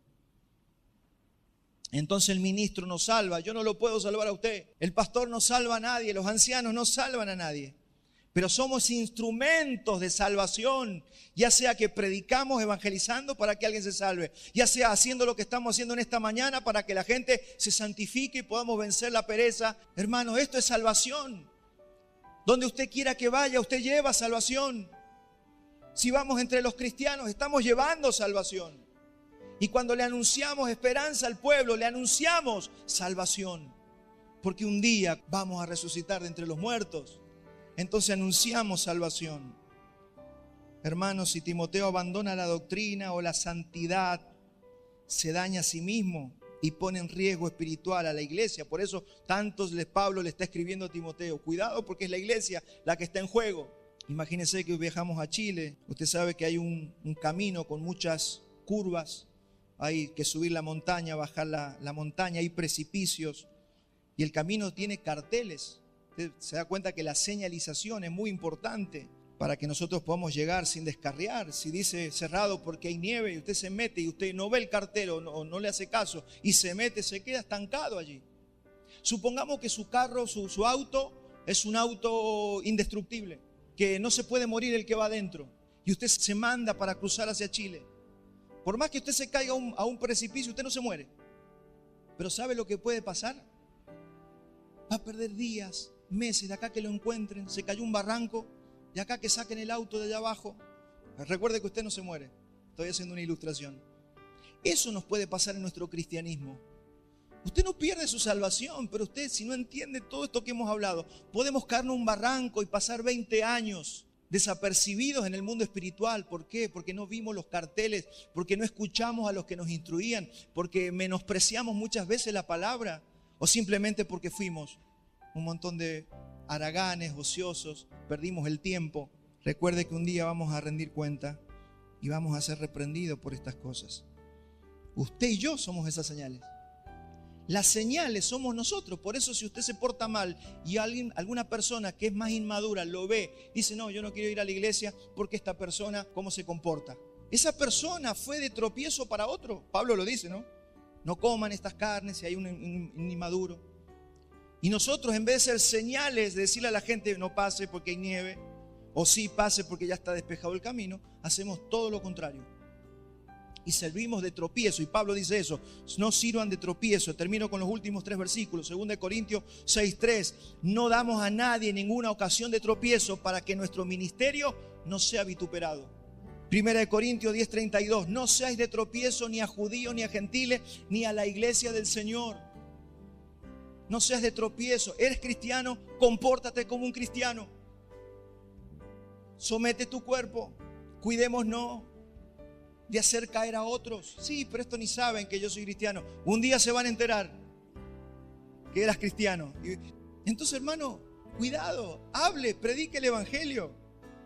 Entonces el ministro nos salva. Yo no lo puedo salvar a usted. El pastor no salva a nadie. Los ancianos no salvan a nadie. Pero somos instrumentos de salvación, ya sea que predicamos evangelizando para que alguien se salve, ya sea haciendo lo que estamos haciendo en esta mañana para que la gente se santifique y podamos vencer la pereza. Hermano, esto es salvación. Donde usted quiera que vaya, usted lleva salvación. Si vamos entre los cristianos, estamos llevando salvación. Y cuando le anunciamos esperanza al pueblo, le anunciamos salvación. Porque un día vamos a resucitar de entre los muertos. Entonces anunciamos salvación. Hermanos, si Timoteo abandona la doctrina o la santidad, se daña a sí mismo y pone en riesgo espiritual a la iglesia. Por eso Pablo le está escribiendo a Timoteo, cuidado porque es la iglesia la que está en juego. Imagínense que viajamos a Chile. Usted sabe que hay un camino con muchas curvas. Hay que subir la montaña, bajar la montaña, hay precipicios. Y el camino tiene carteles. Usted se da cuenta que la señalización es muy importante para que nosotros podamos llegar sin descarriar. Si dice cerrado porque hay nieve y usted se mete y usted no ve el cartel o no le hace caso y se mete, se queda estancado allí. Supongamos que su carro, su auto es un auto indestructible, que no se puede morir el que va adentro y usted se manda para cruzar hacia Chile. Por más que usted se caiga a un precipicio, usted no se muere. Pero ¿sabe lo que puede pasar? Va a perder días, meses de acá que lo encuentren, se cayó un barranco, de acá que saquen el auto de allá abajo. Recuerde que usted no se muere. Estoy haciendo una ilustración. Eso nos puede pasar en nuestro cristianismo. Usted no pierde su salvación, pero usted, si no entiende todo esto que hemos hablado, podemos caernos en un barranco y pasar 20 años desapercibidos en el mundo espiritual. ¿Por qué? Porque no vimos los carteles, porque no escuchamos a los que nos instruían, porque menospreciamos muchas veces la palabra, o simplemente porque fuimos un montón de haraganes, ociosos, perdimos el tiempo. Recuerde que un día vamos a rendir cuenta y vamos a ser reprendidos por estas cosas. Usted y yo somos esas señales. Las señales somos nosotros. Por eso si usted se porta mal y alguna persona que es más inmadura lo ve, dice, no, yo no quiero ir a la iglesia porque esta persona, ¿cómo se comporta? Esa persona fue de tropiezo para otro. Pablo lo dice, ¿no? No coman estas carnes si hay un inmaduro. Y nosotros, en vez de ser señales de decirle a la gente, no pase porque hay nieve, o sí pase porque ya está despejado el camino, hacemos todo lo contrario. Y servimos de tropiezo. Y Pablo dice eso, no sirvan de tropiezo. Termino con los últimos 3 versículos. 2 Corintios 6:3. No damos a nadie ninguna ocasión de tropiezo para que nuestro ministerio no sea vituperado. 1 Corintios 10:32. No seáis de tropiezo ni a judíos, ni a gentiles, ni a la iglesia del Señor. No seas de tropiezo. Eres cristiano, compórtate como un cristiano. Somete tu cuerpo. Cuidémonos de hacer caer a otros. Sí, pero esto ni saben que yo soy cristiano. Un día se van a enterar que eras cristiano. Entonces, hermano, cuidado, hable, predique el evangelio.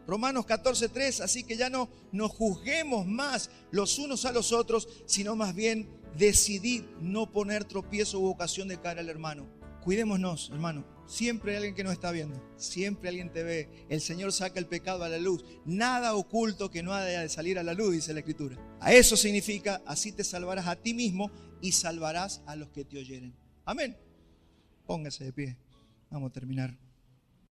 Romanos 14:3, así que ya no nos juzguemos más los unos a los otros, sino más bien decidid no poner tropiezo u ocasión de caer al hermano. Cuidémonos, hermano. Siempre hay alguien que nos está viendo. Siempre alguien te ve. El Señor saca el pecado a la luz. Nada oculto que no haya de salir a la luz, dice la Escritura. A eso significa, así te salvarás a ti mismo y salvarás a los que te oyeren. Amén. Póngase de pie. Vamos a terminar.